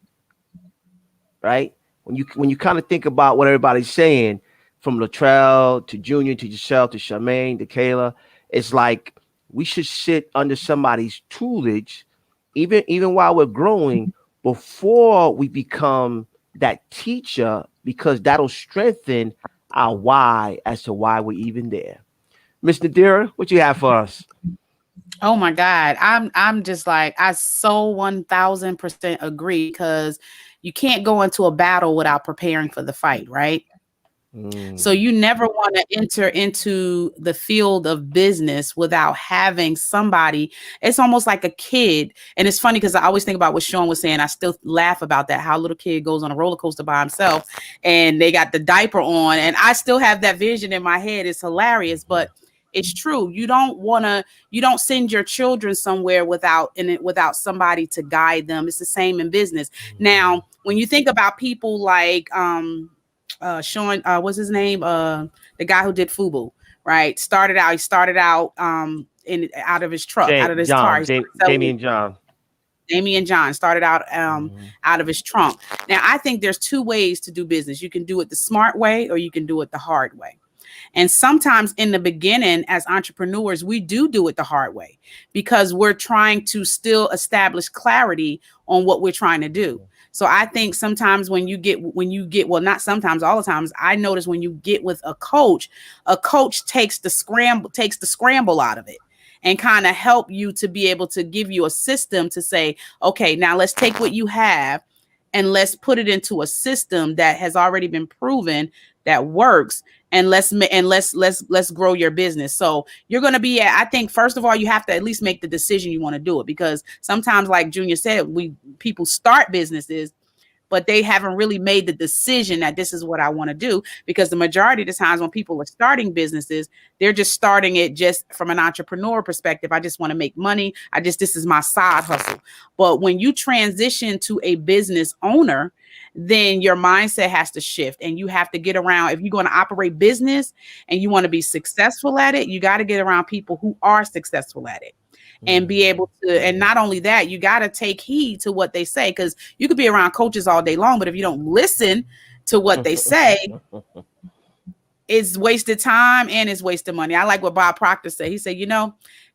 right? When you kind of think about what everybody's saying, from Latrell to Junior to yourself to Charmaine to Kayla, it's like we should sit under somebody's tutelage, even while we're growing, before we become that teacher, because that'll strengthen our why as to why we're even there. Miss Nadira, what you have for us? Oh my God. I'm just like, I so 1000% agree, because you can't go into a battle without preparing for the fight, right? So Mm. you never want to enter into the field of business without having somebody. It's almost like a kid. And it's funny because I always think about what Sean was saying. I still laugh about that, how a little kid goes on a roller coaster by himself and they got the diaper on. And I still have that vision in my head. It's hilarious, but it's true. You don't send your children somewhere without somebody to guide them. It's the same in business. Now, when you think about people like Sean, what's his name? The guy who did Fubu, right? He started out in out of his truck, out of his car. He started selling Damien John. Damian John started out Mhm. out of his trunk. Now, I think there's two ways to do business. You can do it the smart way or you can do it the hard way. And sometimes in the beginning, as entrepreneurs, we do it the hard way because we're trying to still establish clarity on what we're trying to do. So I think sometimes well, not sometimes, all the times, I notice when you get with a coach takes the scramble out of it and kind of help you to be able to give you a system to say, okay, now let's take what you have and let's put it into a system that has already been proven that works, and let's grow your business. So you're going to be I think first of all you have to at least make the decision you want to do it, because sometimes, like Junior said, people start businesses but they haven't really made the decision that this is what I want to do. Because the majority of the times when people are starting businesses, they're just starting it just from an entrepreneur perspective. I just want to make money. This is my side hustle. But when you transition to a business owner, then your mindset has to shift and you have to get around. If you're going to operate business and you want to be successful at it, you got to get around people who are successful at it and be able to. And not only that, you got to take heed to what they say, because you could be around coaches all day long, but if you don't listen to what they say, it's wasted time and it's wasted money. I like what Bob Proctor said. He said,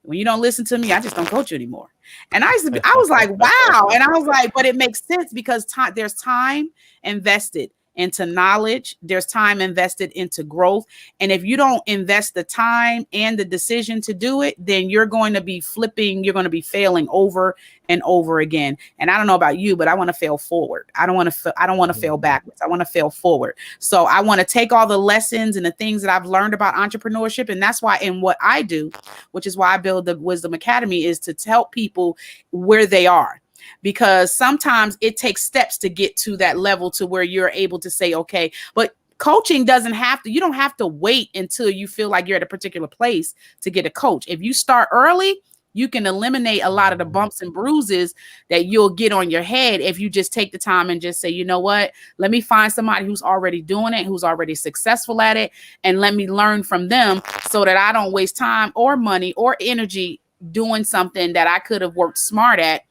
when you don't listen to me, I just don't coach you anymore. And I was like, wow. And I was like, but it makes sense because there's time invested into knowledge. There's time invested into growth. And if you don't invest the time and the decision to do it, then you're going to be failing over and over again. And I don't know about you, but I want to fail forward. I don't want to fail backwards. I want to fail forward. So I want to take all the lessons and the things that I've learned about entrepreneurship. And that's why in what I do, which is why I build the Wisdom Academy, is to help people where they are. Because sometimes it takes steps to get to that level to where you're able to say, okay, but coaching you don't have to wait until you feel like you're at a particular place to get a coach. If you start early, you can eliminate a lot of the bumps and bruises that you'll get on your head if you just take the time and just say, you know what, let me find somebody who's already doing it, who's already successful at it, and let me learn from them so that I don't waste time or money or energy doing something that I could have worked smart at.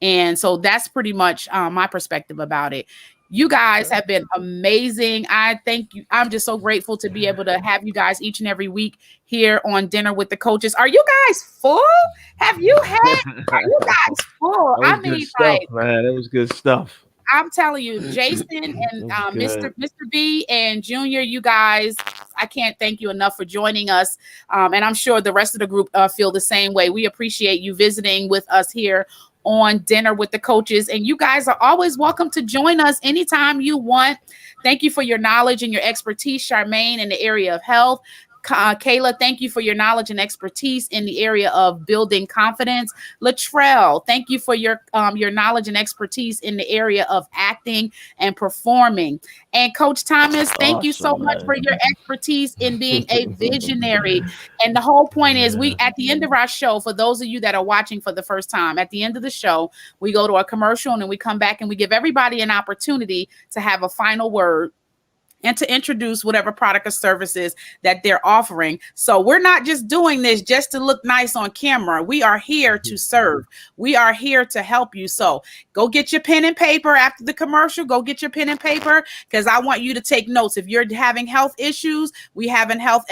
And so that's pretty much my perspective about it. You guys have been amazing. I thank you. I'm just so grateful to be able to have you guys each and every week here on Dinner with the Coaches. Are you guys full? Are you guys full? That was good stuff, man. That was good stuff. I'm telling you, Jason and Mr. B and Junior, you guys, I can't thank you enough for joining us. And I'm sure the rest of the group feel the same way. We appreciate you visiting with us here on Dinner with the Coaches. And you guys are always welcome to join us anytime you want. Thank you for your knowledge and your expertise, Charmaine, in the area of health. Kayla, thank you for your knowledge and expertise in the area of building confidence. Latrell, thank you for your knowledge and expertise in the area of acting and performing. And Coach Thomas, thank you so Awesome, much man. for your expertise in being a visionary. And the whole point is, we at the end of our show, for those of you that are watching for the first time, at the end of the show, we go to a commercial and then we come back and we give everybody an opportunity to have a final word and to introduce whatever product or services that they're offering. So we're not just doing this just to look nice on camera. We are here to serve. We are here to help you. So go get your pen and paper after the commercial. Go get your pen and paper, because I want you to take notes. If you're having health issues, we have a health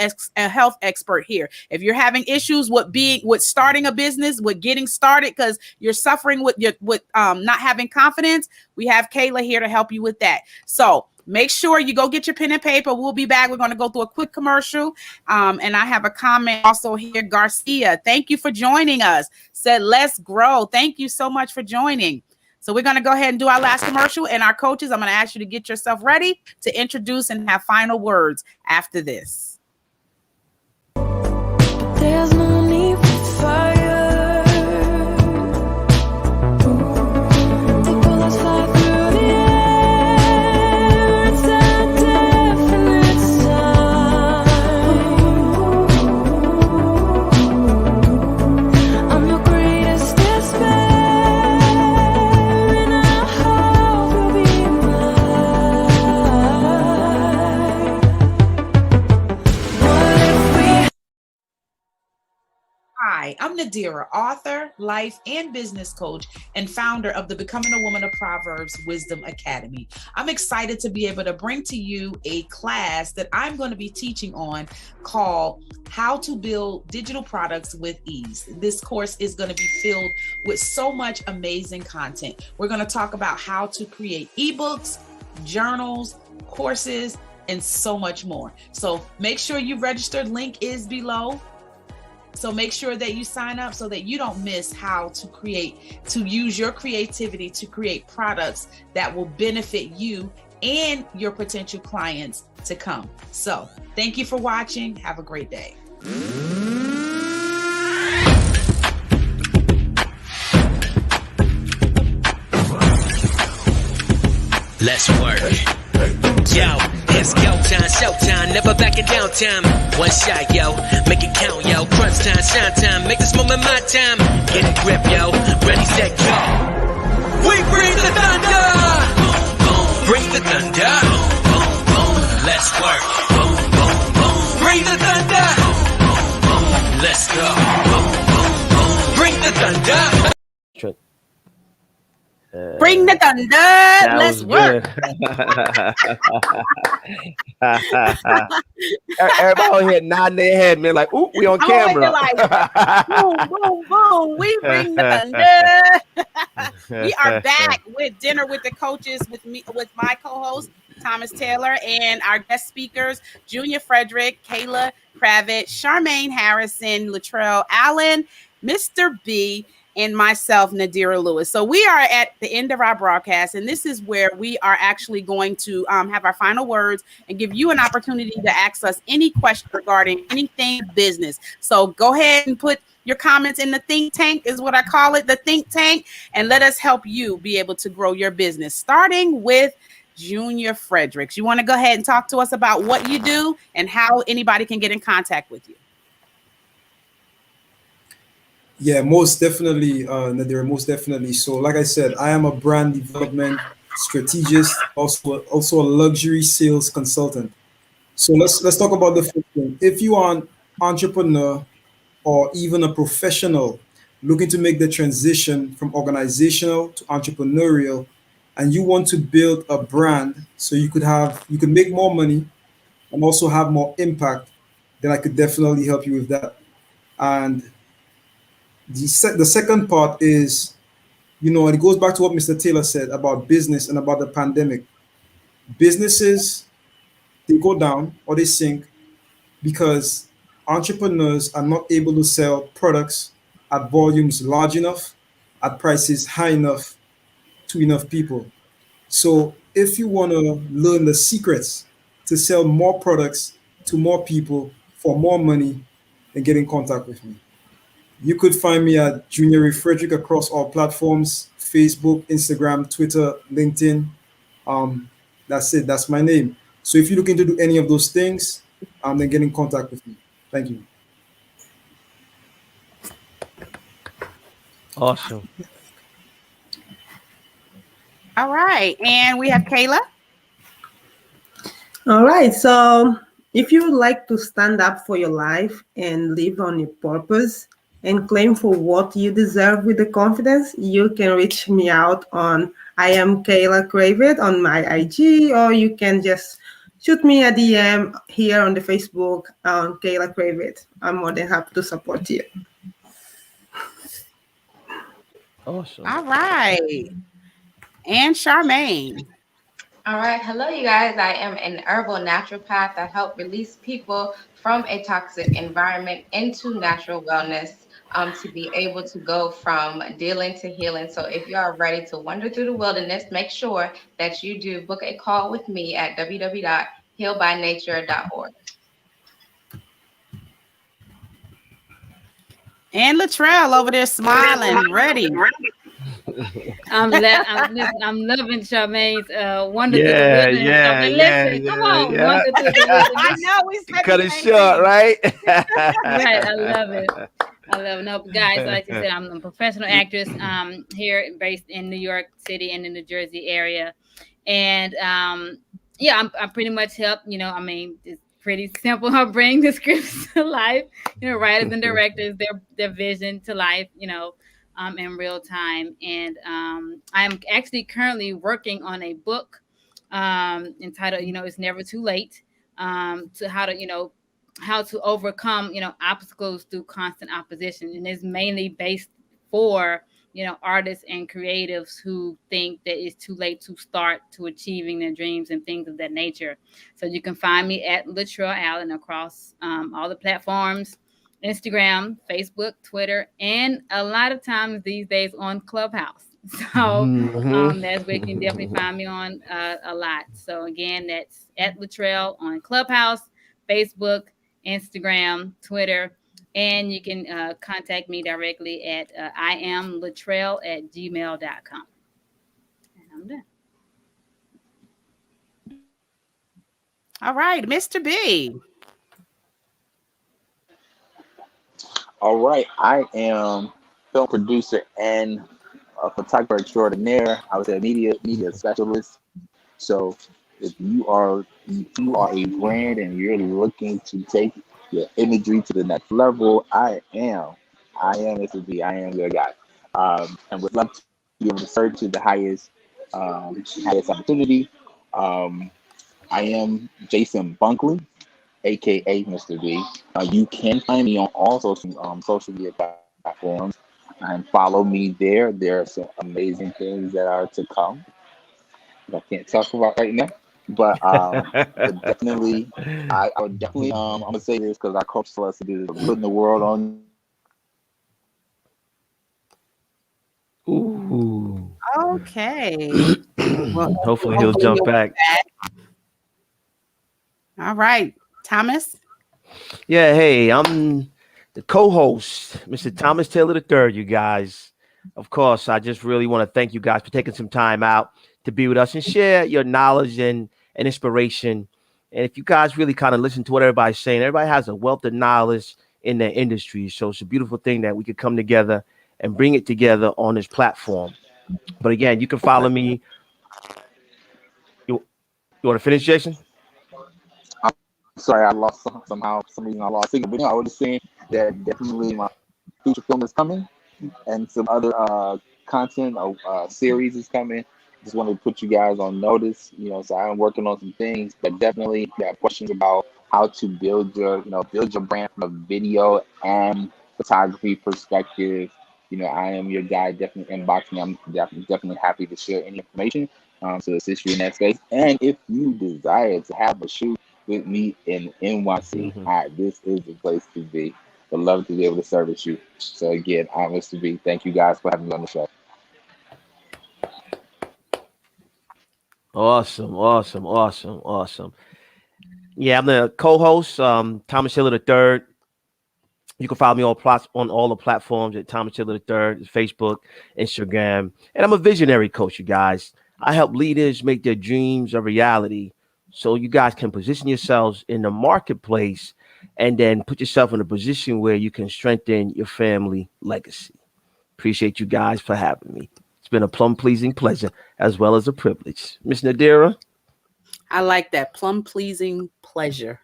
expert here. If you're having issues with starting a business, with getting started because you're suffering with not having confidence, we have Kayla here to help you with that. So make sure you go get your pen and paper. We'll be back. We're going to go through a quick commercial. And I have a comment also here. Garcia, thank you for joining us. Said, let's grow. Thank you so much for joining. So we're going to go ahead and do our last commercial. And our coaches, I'm going to ask you to get yourself ready to introduce and have final words after this. There's no need for fire. The bullets fly through the air. It's a definite sign. I'm your greatest despair, and I hope you'll be mine. What if we Hi, I'm Nadira, author, life and business coach, and founder of the Becoming a Woman of Proverbs Wisdom Academy. I'm excited to be able to bring to you a class that I'm going to be teaching on called How to Build Digital Products with Ease. This course is going to be filled with so much amazing content. We're going to talk about how to create ebooks, journals, courses, and so much more. So make sure you register. Link is below. So make sure that you sign up so that you don't miss how to use your creativity to create products that will benefit you and your potential clients to come. So thank you for watching. Have a great day. Let's work. Yo, it's go time, showtime, never backing down time. One shot, yo, make it count, yo. Crunch time, shine time, make this moment my time. Get a grip, yo, ready, set, go. We bring the thunder. Bring the thunder. Let's work. Bring the thunder. Let's go. Bring the thunder. Bring the thunder. That Let's was work. good. Everybody out here nodding their head, man, like, ooh, we on I'm over camera. here like, boom, boom, boom. We bring the thunder. We are back with Dinner with the Coaches with me, with my co-host Thomas Taylor, and our guest speakers Junior Frederick, Kayla Kravitz, Charmaine Harrison, Latrell Allen, Mr. B, and myself, Nadira Lewis. So we are at the end of our broadcast, and this is where we are actually going to have our final words and give you an opportunity to ask us any question regarding anything business. So go ahead and put your comments in the think tank, is what I call it, the think tank, and let us help you be able to grow your business. Starting with Junior Fredericks. You want to go ahead and talk to us about what you do and how anybody can get in contact with you? Yeah, most definitely, Nadira, most definitely. So, like I said, I am a brand development strategist, also a luxury sales consultant. So let's talk about the first thing. If you are an entrepreneur or even a professional looking to make the transition from organizational to entrepreneurial, and you want to build a brand so you could make more money and also have more impact, then I could definitely help you with that. And the second part is, and it goes back to what Mr. Taylor said about business and about the pandemic. Businesses, they go down or they sink because entrepreneurs are not able to sell products at volumes large enough, at prices high enough to enough people. So if you want to learn the secrets to sell more products to more people for more money, then get in contact with me. You could find me at Junior Ray Frederick across all platforms: Facebook, Instagram, Twitter, LinkedIn. That's it. That's my name. So if you're looking to do any of those things, then get in contact with me. Thank you. Awesome. All right. And we have Kayla. All right. So, if you would like to stand up for your life and live on your purpose and claim for what you deserve with the confidence, you can reach me out on I am Kayla Cravid on my IG, or you can just shoot me a DM here on the Facebook on Kayla Cravid. I'm more than happy to support you. Awesome. All right. And Charmaine. All right. Hello, you guys. I am an herbal naturopath that help release people from a toxic environment into natural wellness, to be able to go from dealing to healing. So if you are ready to wander through the wilderness, make sure that you do book a call with me at www.healbynature.org. And Latrell over there smiling, ready. I'm loving Charmaine's wander through the Yeah, wilderness. I'm yeah, like, yeah, listen, come yeah, on, yeah. wander through the I wilderness. know we said Cut the it same short, thing. right? Right, I love it. I love it. No, guys, like I said, I'm a professional actress here based in New York City and in the Jersey area. And yeah, I pretty much help, I mean, it's pretty simple. I bring the scripts to life, writers and directors, their vision to life, in real time. And I'm actually currently working on a book entitled, It's Never Too Late, to how to overcome obstacles through constant opposition, and it's mainly based for artists and creatives who think that it's too late to start to achieving their dreams and things of that nature. So you can find me at Latrell Allen across all the platforms: Instagram, Facebook, Twitter, and a lot of times these days on Clubhouse. So that's where you can definitely find me on a lot. So again, that's at Latrell on Clubhouse, Facebook, Instagram, Twitter, and you can contact me directly at iamlatrell@gmail.com. And I'm done. All right, Mr. B. All right, I am film producer and a photographer extraordinaire. I was a media specialist. So if you are a brand and you're looking to take your imagery to the next level, I am Mr. B. I am your guy, and would love to be able to serve to the highest opportunity. Um, I am Jason Bunkley, aka Mr. B. You can find me on all social media platforms and follow me there. There are some amazing things that are to come that I can't talk about right now. But definitely, I would definitely I'm gonna say this because our coach told us to do this, putting the world on. Ooh. Okay. Well, Hopefully he'll hopefully jump you'll be back. back. All right, Thomas. Yeah, hey, I'm the co-host, Mr. Thomas Taylor III, you guys. Of course, I just really want to thank you guys for taking some time out to be with us and share your knowledge and inspiration. And if you guys really kind of listen to what everybody's saying, everybody has a wealth of knowledge in their industry. So it's a beautiful thing that we could come together and bring it together on this platform. But again, you can follow me. You want to finish, Jason? Sorry, I lost somehow. For some reason, I lost signal. But no, I was just saying that definitely my feature film is coming, and some other content series is coming. Just wanted to put you guys on notice. So I'm working on some things, but definitely if you have questions about how to build your brand from a video and photography perspective. I am your guy. Definitely inbox me. I'm definitely happy to share any information to assist you in that space. And if you desire to have a shoot with me in NYC, this is the place to be. Would love to be able to service you. So again, I'm Mr. B. Thank you guys for having me on the show. Awesome, awesome, awesome, awesome. Yeah, I'm the co-host, Thomas Hiller the third. You can follow me on all the platforms at Thomas Hiller the third, Facebook, Instagram, and I'm a visionary coach. You guys, I help leaders make their dreams a reality, so you guys can position yourselves in the marketplace, and then put yourself in a position where you can strengthen your family legacy. Appreciate you guys for having me. It's been a plum pleasing pleasure as well as a privilege, Miss Nadira. I like that plum pleasing pleasure.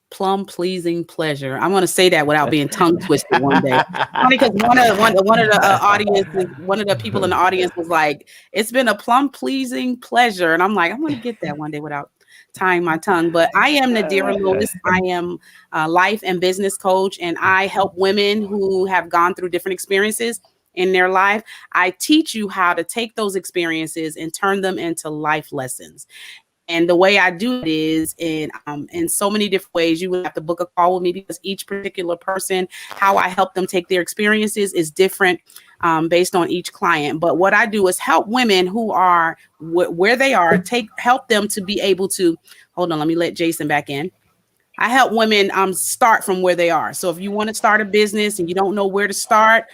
Plum pleasing pleasure. I want to say that without being tongue twisted one day. Funny because one of the audiences, one of the people in the audience was like, "It's been a plum pleasing pleasure," and I'm like, "I'm going to get that one day without tying my tongue." But I am Nadira Lewis. I am a life and business coach, and I help women who have gone through different experiences in their life. I teach you how to take those experiences and turn them into life lessons. And the way I do it is in so many different ways. You would have to book a call with me because each particular person, how I help them take their experiences is different based on each client. But what I do is help women who are where they are, help them to be able to. Hold on, let me let Jason back in. I help women start from where they are. So if you want to start a business and you don't know where to start,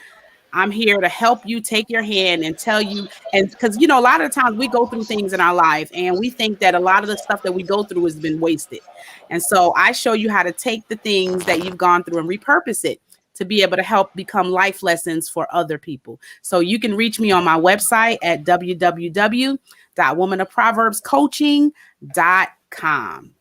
I'm here to help you take your hand and tell you. And because, a lot of the times we go through things in our life and we think that a lot of the stuff that we go through has been wasted. And so I show you how to take the things that you've gone through and repurpose it to be able to help become life lessons for other people. So you can reach me on my website at www.womanofproverbscoaching.com.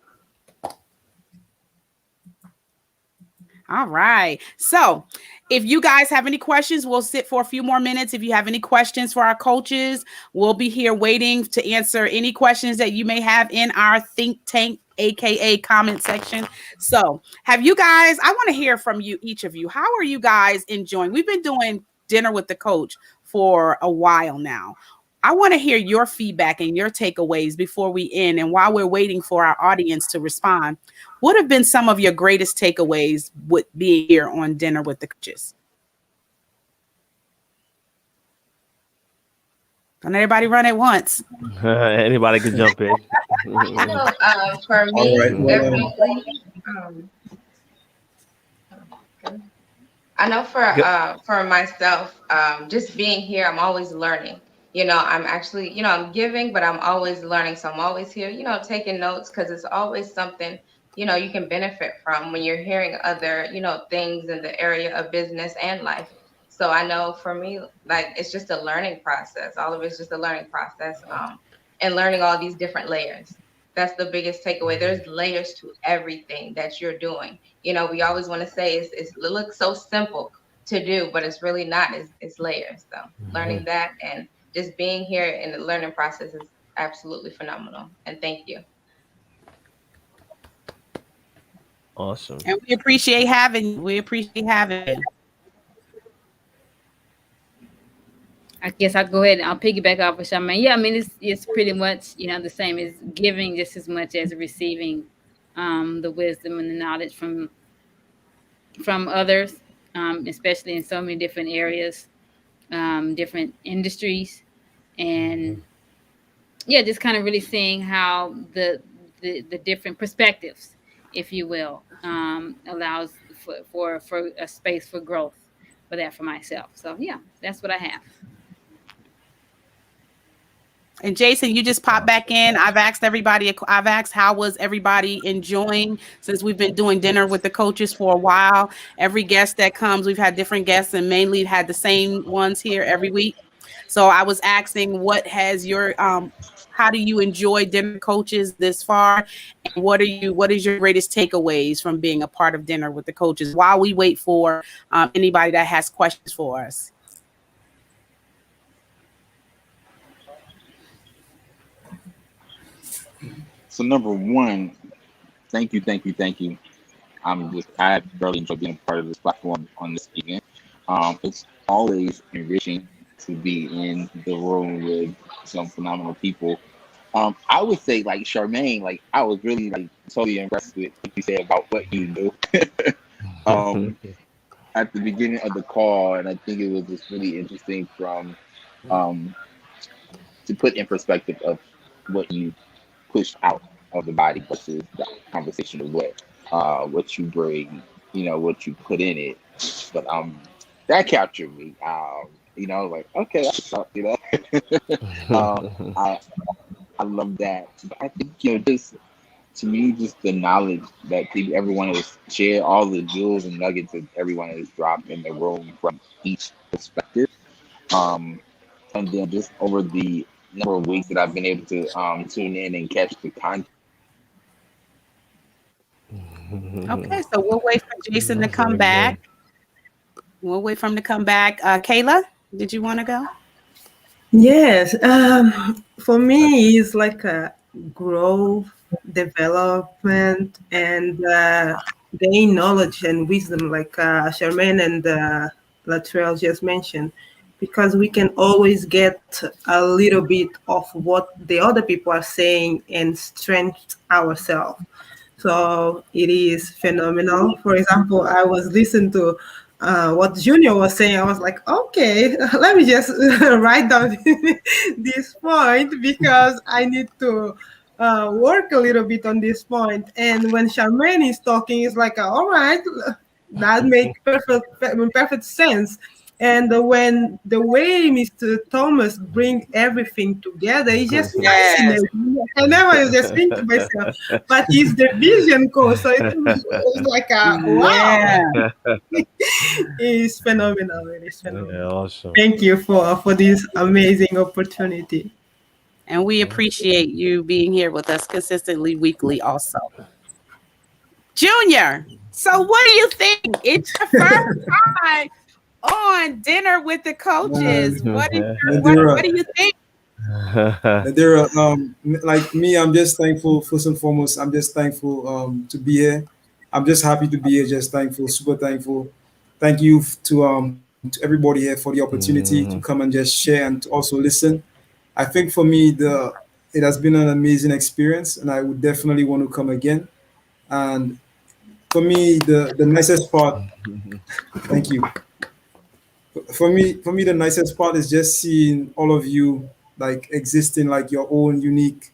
All right. So if you guys have any questions, we'll sit for a few more minutes. If you have any questions for our coaches, we'll be here waiting to answer any questions that you may have in our think tank, AKA comment section. So have you guys, I want to hear from you, each of you. How are you guys enjoying? We've been doing dinner with the coach for a while now. I want to hear your feedback and your takeaways before we end. And while we're waiting for our audience to respond, what have been some of your greatest takeaways with being here on Dinner with the Coaches? Don't everybody run at once. Anybody can jump in. For me, All right. Well, definitely. I know for myself, just being here, I'm always learning. I'm actually, I'm giving, but I'm always learning. So I'm always here, taking notes because it's always something, you can benefit from when you're hearing other, things in the area of business and life. So I know for me, like, it's just a learning process. All of it's just a learning process, and learning all these different layers. That's the biggest takeaway. There's layers to everything that you're doing. We always want to say it looks so simple to do, but it's really not. It's layers. So learning that and just being here in the learning process is absolutely phenomenal. And thank you. Awesome. And we appreciate having you. I guess I'll go ahead and I'll piggyback off of Charmaine. Yeah, I mean it's pretty much the same as giving just as much as receiving the wisdom and the knowledge from others, especially in so many different areas, different industries, and yeah, just kind of really seeing how the different perspectives, if you will, allows for a space for growth for myself. So yeah, that's what I have. And Jason, you just popped back in. I've asked how was everybody enjoying since we've been doing dinner with the coaches for a while. Every guest that comes, we've had different guests and mainly had the same ones here every week. So I was asking, what has your how do you enjoy dinner coaches this far? And what is your greatest takeaways from being a part of dinner with the coaches while we wait for anybody that has questions for us? So number one, thank you. I really enjoy being a part of this platform on this evening. It's always enriching to be in the room with some phenomenal people. I would say like Charmaine, like I was really like totally impressed with what you said about what you do. At the beginning of the call, and I think it was just really interesting from to put in perspective of what you pushed out. of the body versus the conversation of what you bring, what you put in it. But that captured me. Like, okay, that's up, I love that. But I think, just to me, just the knowledge that everyone has shared, all the jewels and nuggets that everyone has dropped in the room from each perspective. And then just over the number of weeks that I've been able to tune in and catch the content. Okay, so we'll wait for Jason to come back. We'll wait for him to come back. Kayla, did you want to go? Yes, for me, it's like a growth, development, and gain knowledge and wisdom, like Charmaine and Latrell just mentioned, because we can always get a little bit of what the other people are saying and strengthen ourselves. So it is phenomenal. For example, I was listening to what Junior was saying. I was like, okay, let me just write down this point because I need to work a little bit on this point. And when Charmaine is talking, it's like, all right, that makes perfect sense. And when the way Mr. Thomas bring everything together, it's just Yes. fascinating. I never just think to myself, but it's the vision course. So it's like a wow. Yeah. It's phenomenal. It is phenomenal. Yeah, awesome. Thank you for this amazing opportunity. And we appreciate you being here with us consistently weekly also. Junior, so what do you think? It's your first time on Dinner with the Coaches. What do you think? Nadira, like me, I'm just thankful. First and foremost, I'm just thankful to be here. I'm just happy to be here. Just thankful, super thankful. Thank you to everybody here for the opportunity to come and just share and to also listen. I think for me, it has been an amazing experience, and I would definitely want to come again. And for me, the nicest part. Thank you. For me, the nicest part is just seeing all of you like existing like your own unique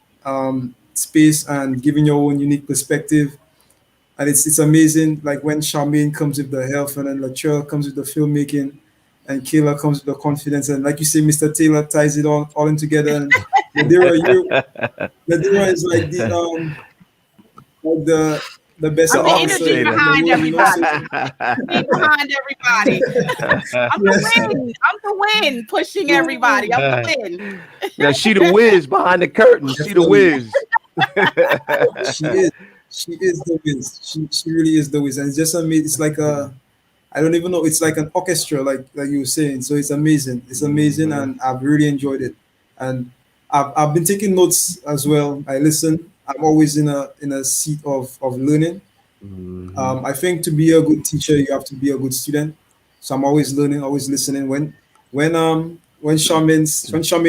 space and giving your own unique perspective. And it's amazing. Like when Charmaine comes with the health, and then Latrell comes with the filmmaking, and Kayla comes with the confidence, and like you say, Mr. Taylor ties it all in together. And Nadira is like like the best I'm the officer energy in the behind room, you know. So, everybody. Behind everybody. I'm the wind. I'm the wind pushing everybody. I'm the wind. Now she the whiz behind the curtain. She the whiz. she is. She is the whiz. She really is the whiz. And it's just amazing. It's like I don't even know. It's like an orchestra, like you were saying. So it's amazing. It's amazing, and I've really enjoyed it. And I've been taking notes as well. I listen. I'm always in a seat of learning. I think to be a good teacher, you have to be a good student. So I'm always learning, always listening. When Charmaine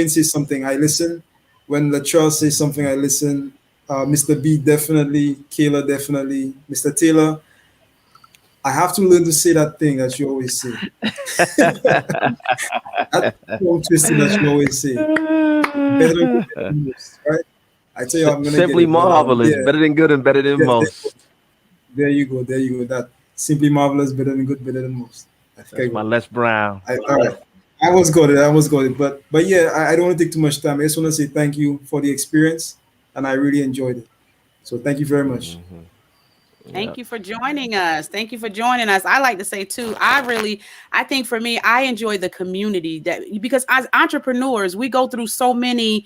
says something, I listen. When Latrell says something, I listen. Mr. B definitely, Kayla definitely, Mr. Taylor. I have to learn to say that thing that you always say. That tongue twisting that you always say. Better than most, right? I tell you, I'm gonna Simply get it, but, marvelous. yeah. Better than good and better than Yeah, most. there you go. There you go. That simply marvelous, better than good, better than most. I think That's my Les Brown. all right. I almost got it. I almost got it. But yeah, I don't want to take too much time. I just want to say thank you for the experience, and I really enjoyed it. So thank you very much. Thank you for joining us. Thank you for joining us. I like to say too, I think for me, I enjoy the community because as entrepreneurs, we go through so many,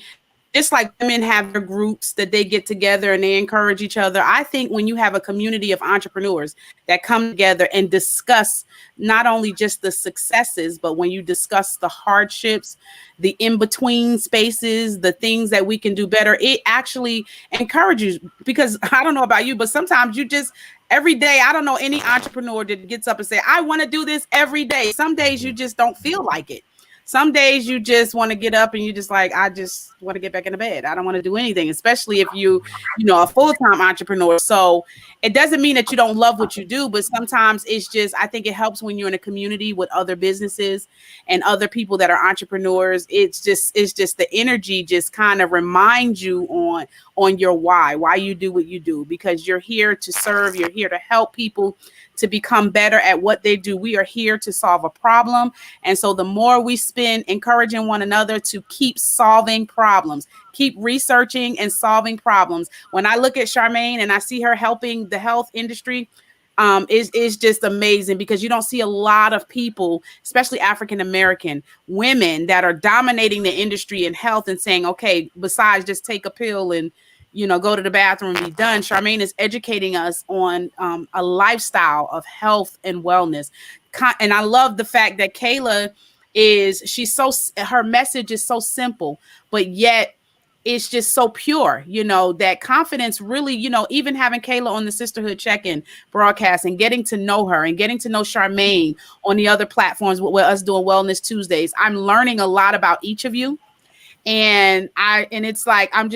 just like women have their groups that they get together and they encourage each other. I think when you have a community of entrepreneurs that come together and discuss not only just the successes, but when you discuss the hardships, the in-between spaces, the things that we can do better, it actually encourages, because I don't know about you, but sometimes you just every day, I don't know any entrepreneur that gets up and say, I want to do this every day. Some days you just don't feel like it. Some days you just want to get up and you just like, I just want to get back in the bed. I don't want to do anything, especially if you a full-time entrepreneur. So it doesn't mean that you don't love what you do, but sometimes it's just, I think it helps when you're in a community with other businesses and other people that are entrepreneurs. It's just the energy just kind of reminds you on your why you do what you do, because you're here to serve, you're here to help people to become better at what they do. We are here to solve a problem. And so the more we spend encouraging one another to keep solving problems, keep researching and solving problems. When I look at Charmaine and I see her helping the health industry, is just amazing, because you don't see a lot of people, especially African American women, that are dominating the industry in health and saying, okay, besides just take a pill and go to the bathroom and be done. Charmaine is educating us on a lifestyle of health and wellness. And I love the fact that Kayla her message is so simple, but yet it's just so pure, that confidence really, even having Kayla on the Sisterhood Check-In broadcast and getting to know her and getting to know Charmaine on the other platforms with us doing Wellness Tuesdays. I'm learning a lot about each of you. And it's like, I'm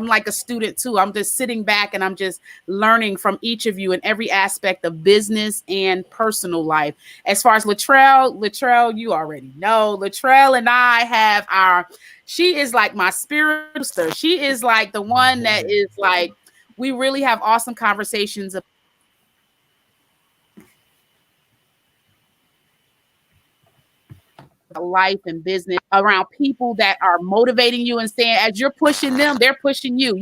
like a student too. I'm just sitting back and I'm just learning from each of you in every aspect of business and personal life. As far as Latrell, you already know, Latrell and I she is like my spiritual sister. She is like the one that is like, we really have awesome conversations life and business around people that are motivating you and saying, as you're pushing them, they're pushing you.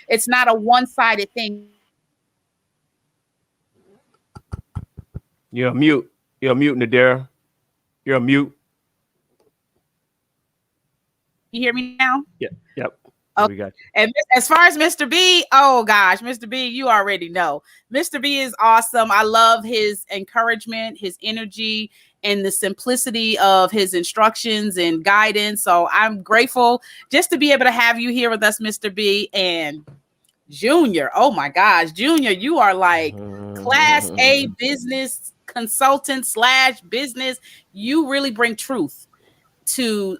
It's not a one-sided thing. You're a mute, Nadira. You're a mute. You hear me now? Yeah. Yep. Okay. We got you. And as far as Mr. B, oh gosh, Mr. B, you already know. Mr. B is awesome. I love his encouragement, his energy, and the simplicity of his instructions and guidance. So I'm grateful just to be able to have you here with us, Mr. B. And Junior, oh my gosh, Junior, you are like class A business consultant / business. You really bring truth to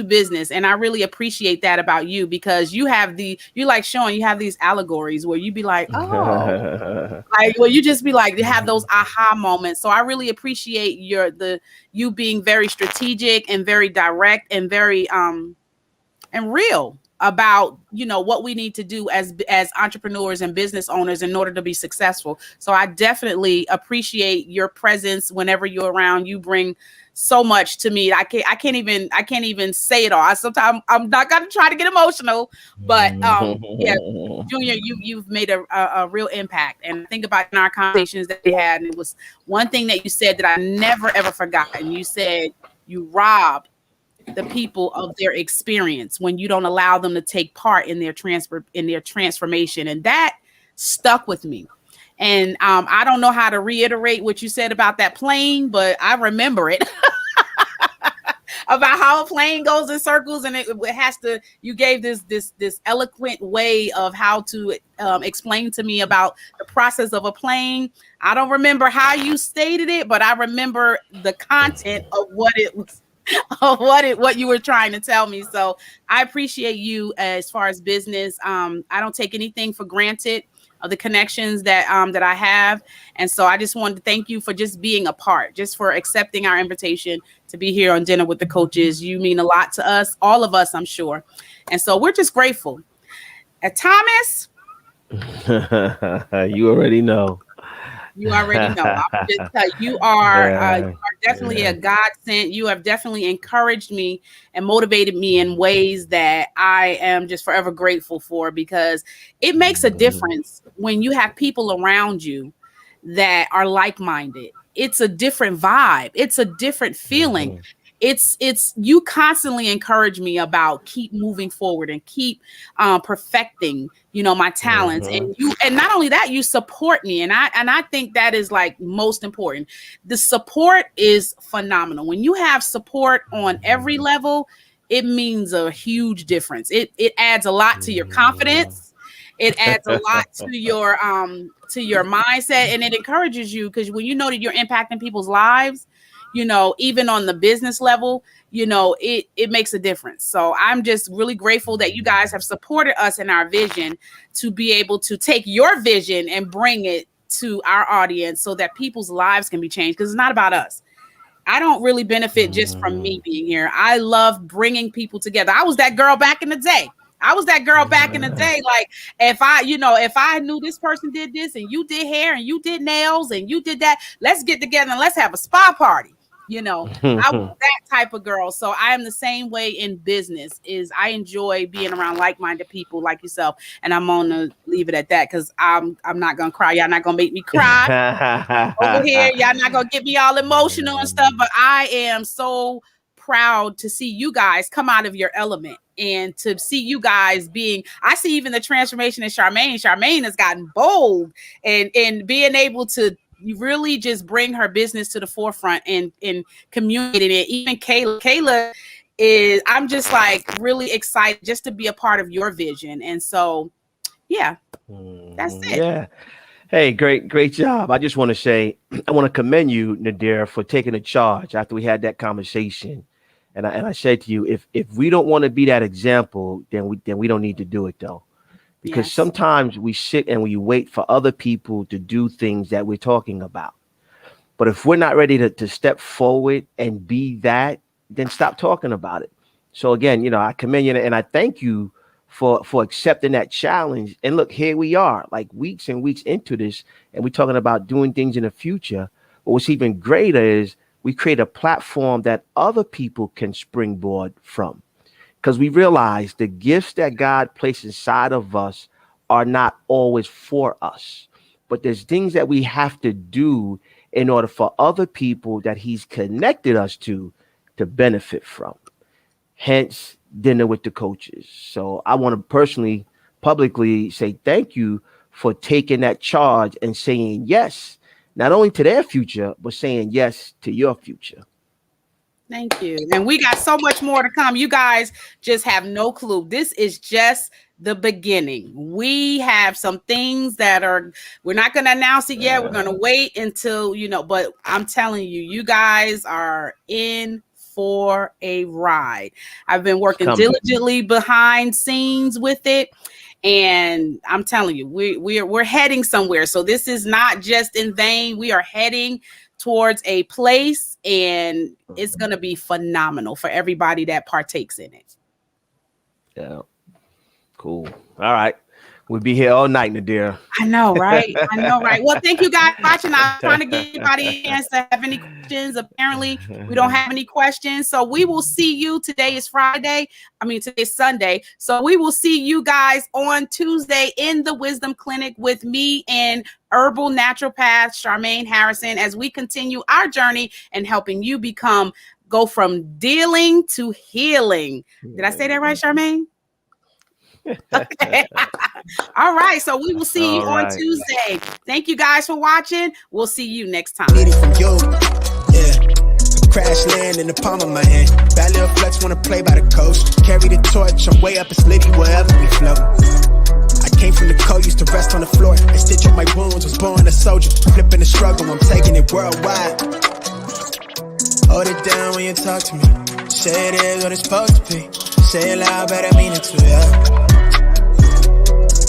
business, and I really appreciate that about you, because you like Sean, you have these allegories where you be like, oh, you just be like, you have those aha moments. So I really appreciate you being very strategic and very direct and very and real about what we need to do as entrepreneurs and business owners in order to be successful. So I definitely appreciate your presence whenever you're around. You bring so much to me. I can't even say it all. Sometimes I'm not gonna try to get emotional, but yeah, Junior, you've made a real impact. And I think about in our conversations that we had, and it was one thing that you said that I never ever forgot. And you said you rob the people of their experience when you don't allow them to take part in their transformation, and that stuck with me. And I don't know how to reiterate what you said about that plane, but I remember it. About how a plane goes in circles, and it has to. You gave this eloquent way of how to explain to me about the process of a plane. I don't remember how you stated it, but I remember the content of what it was. Of what you were trying to tell me. So I appreciate you as far as business. I don't take anything for granted of the connections that I have. And so I just wanted to thank you for just being a part, just for accepting our invitation to be here on Dinner with the Coaches. You mean a lot to us, all of us, I'm sure. And so we're just grateful. Thomas, you already know. You already know. I'll just tell you, you are definitely a godsend. You have definitely encouraged me and motivated me in ways that I am just forever grateful for, because it makes a difference when you have people around you that are like-minded. It's a different vibe. It's a different feeling. It's you constantly encourage me about keep moving forward and keep perfecting, my talents. And not only that, you support me. And I think that is like most important. The support is phenomenal. When you have support on every level, it means a huge difference. It adds a lot to your confidence. It adds a lot to your mindset, and it encourages you, because when you know that you're impacting people's lives, even on the business level, it makes a difference. So I'm just really grateful that you guys have supported us in our vision to be able to take your vision and bring it to our audience so that people's lives can be changed, because it's not about us. I don't really benefit just from me being here. I love bringing people together. I was that girl back in the day. I was that girl back in the day. Like if I knew this person did this and you did hair and you did nails and you did that, let's get together and let's have a spa party. I was that type of girl. So I am the same way in business. Is I enjoy being around like-minded people like yourself, and I'm gonna leave it at that because I'm not gonna cry. Y'all not gonna make me cry over here. Y'all not gonna get me all emotional and stuff. But I am so proud to see you guys come out of your element and to see you guys I see even the transformation in Charmaine. Charmaine has gotten bold and being able to really just bring her business to the forefront and communicating it. Even Kayla is, I'm just like really excited just to be a part of your vision. And so, yeah, that's it. Yeah. Hey, great job. I just want to say, I want to commend you, Nadira, for taking a charge after we had that conversation. And I said to you, if we don't want to be that example, then we don't need to do it though. Because sometimes we sit and we wait for other people to do things that we're talking about. But if we're not ready to step forward and be that, then stop talking about it. So again, I commend you and I thank you for accepting that challenge. And look, here we are, like weeks and weeks into this, and we're talking about doing things in the future. But what's even greater is we create a platform that other people can springboard from. Because we realize the gifts that God placed inside of us are not always for us, but there's things that we have to do in order for other people that he's connected us to benefit from. Hence, dinner with the coaches. So I want to personally, publicly say thank you for taking that charge and saying yes, not only to their future, but saying yes to your future. Thank you. And we got so much more to come. You guys just have no clue. This is just the beginning. We have some things we're not going to announce it yet. We're going to wait until, but I'm telling you, you guys are in for a ride. I've been working diligently behind scenes with it. And I'm telling you, we're heading somewhere. So this is not just in vain. We are heading towards a place, and it's going to be phenomenal for everybody that partakes in it. Yeah. Cool. All right. We'll be here all night, Nadira. I know, right? Well, thank you guys for watching. I'm trying to give anybody a chance to have any questions. Apparently, we don't have any questions. So we will see you. Today is Friday. Today's Sunday. So we will see you guys on Tuesday in the Wisdom Clinic with me and herbal naturopath Charmaine Harrison as we continue our journey and helping you go from dealing to healing. Did I say that right, Charmaine? Okay. All right. So we will see you on Tuesday. Thank you guys for watching. We'll see you next time. Need it from you. Yeah. Crash land in the palm of my hand. Bad little flex wanna play by the coast. Carry the torch. I'm way up. It's litty wherever we flow. I came from the cold, used to rest on the floor. I stitch up my wounds, was born a soldier. Flipping the struggle, I'm taking it worldwide. Hold it down when you talk to me. Say it is what it's supposed to be. Say it loud, but I mean it too, yeah.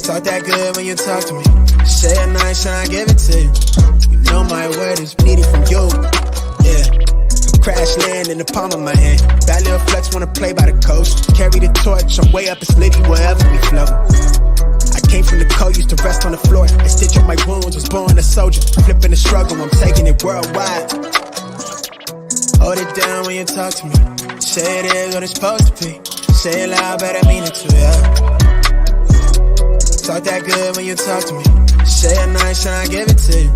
Talk that good when you talk to me. Say it nice and I give it to you. You know my word is needed from you. Yeah. Crash land in the palm of my hand. Bad little flex wanna play by the coast. Carry the torch, I'm way up, it's litty wherever we flow. I came from the cold, used to rest on the floor. I stitch up my wounds, was born a soldier. Flipping the struggle, I'm taking it worldwide. Hold it down when you talk to me. Say it is what it's supposed to be. Say it loud, but I mean it too, yeah. Talk that good when you talk to me. Say it nice and I give it to you.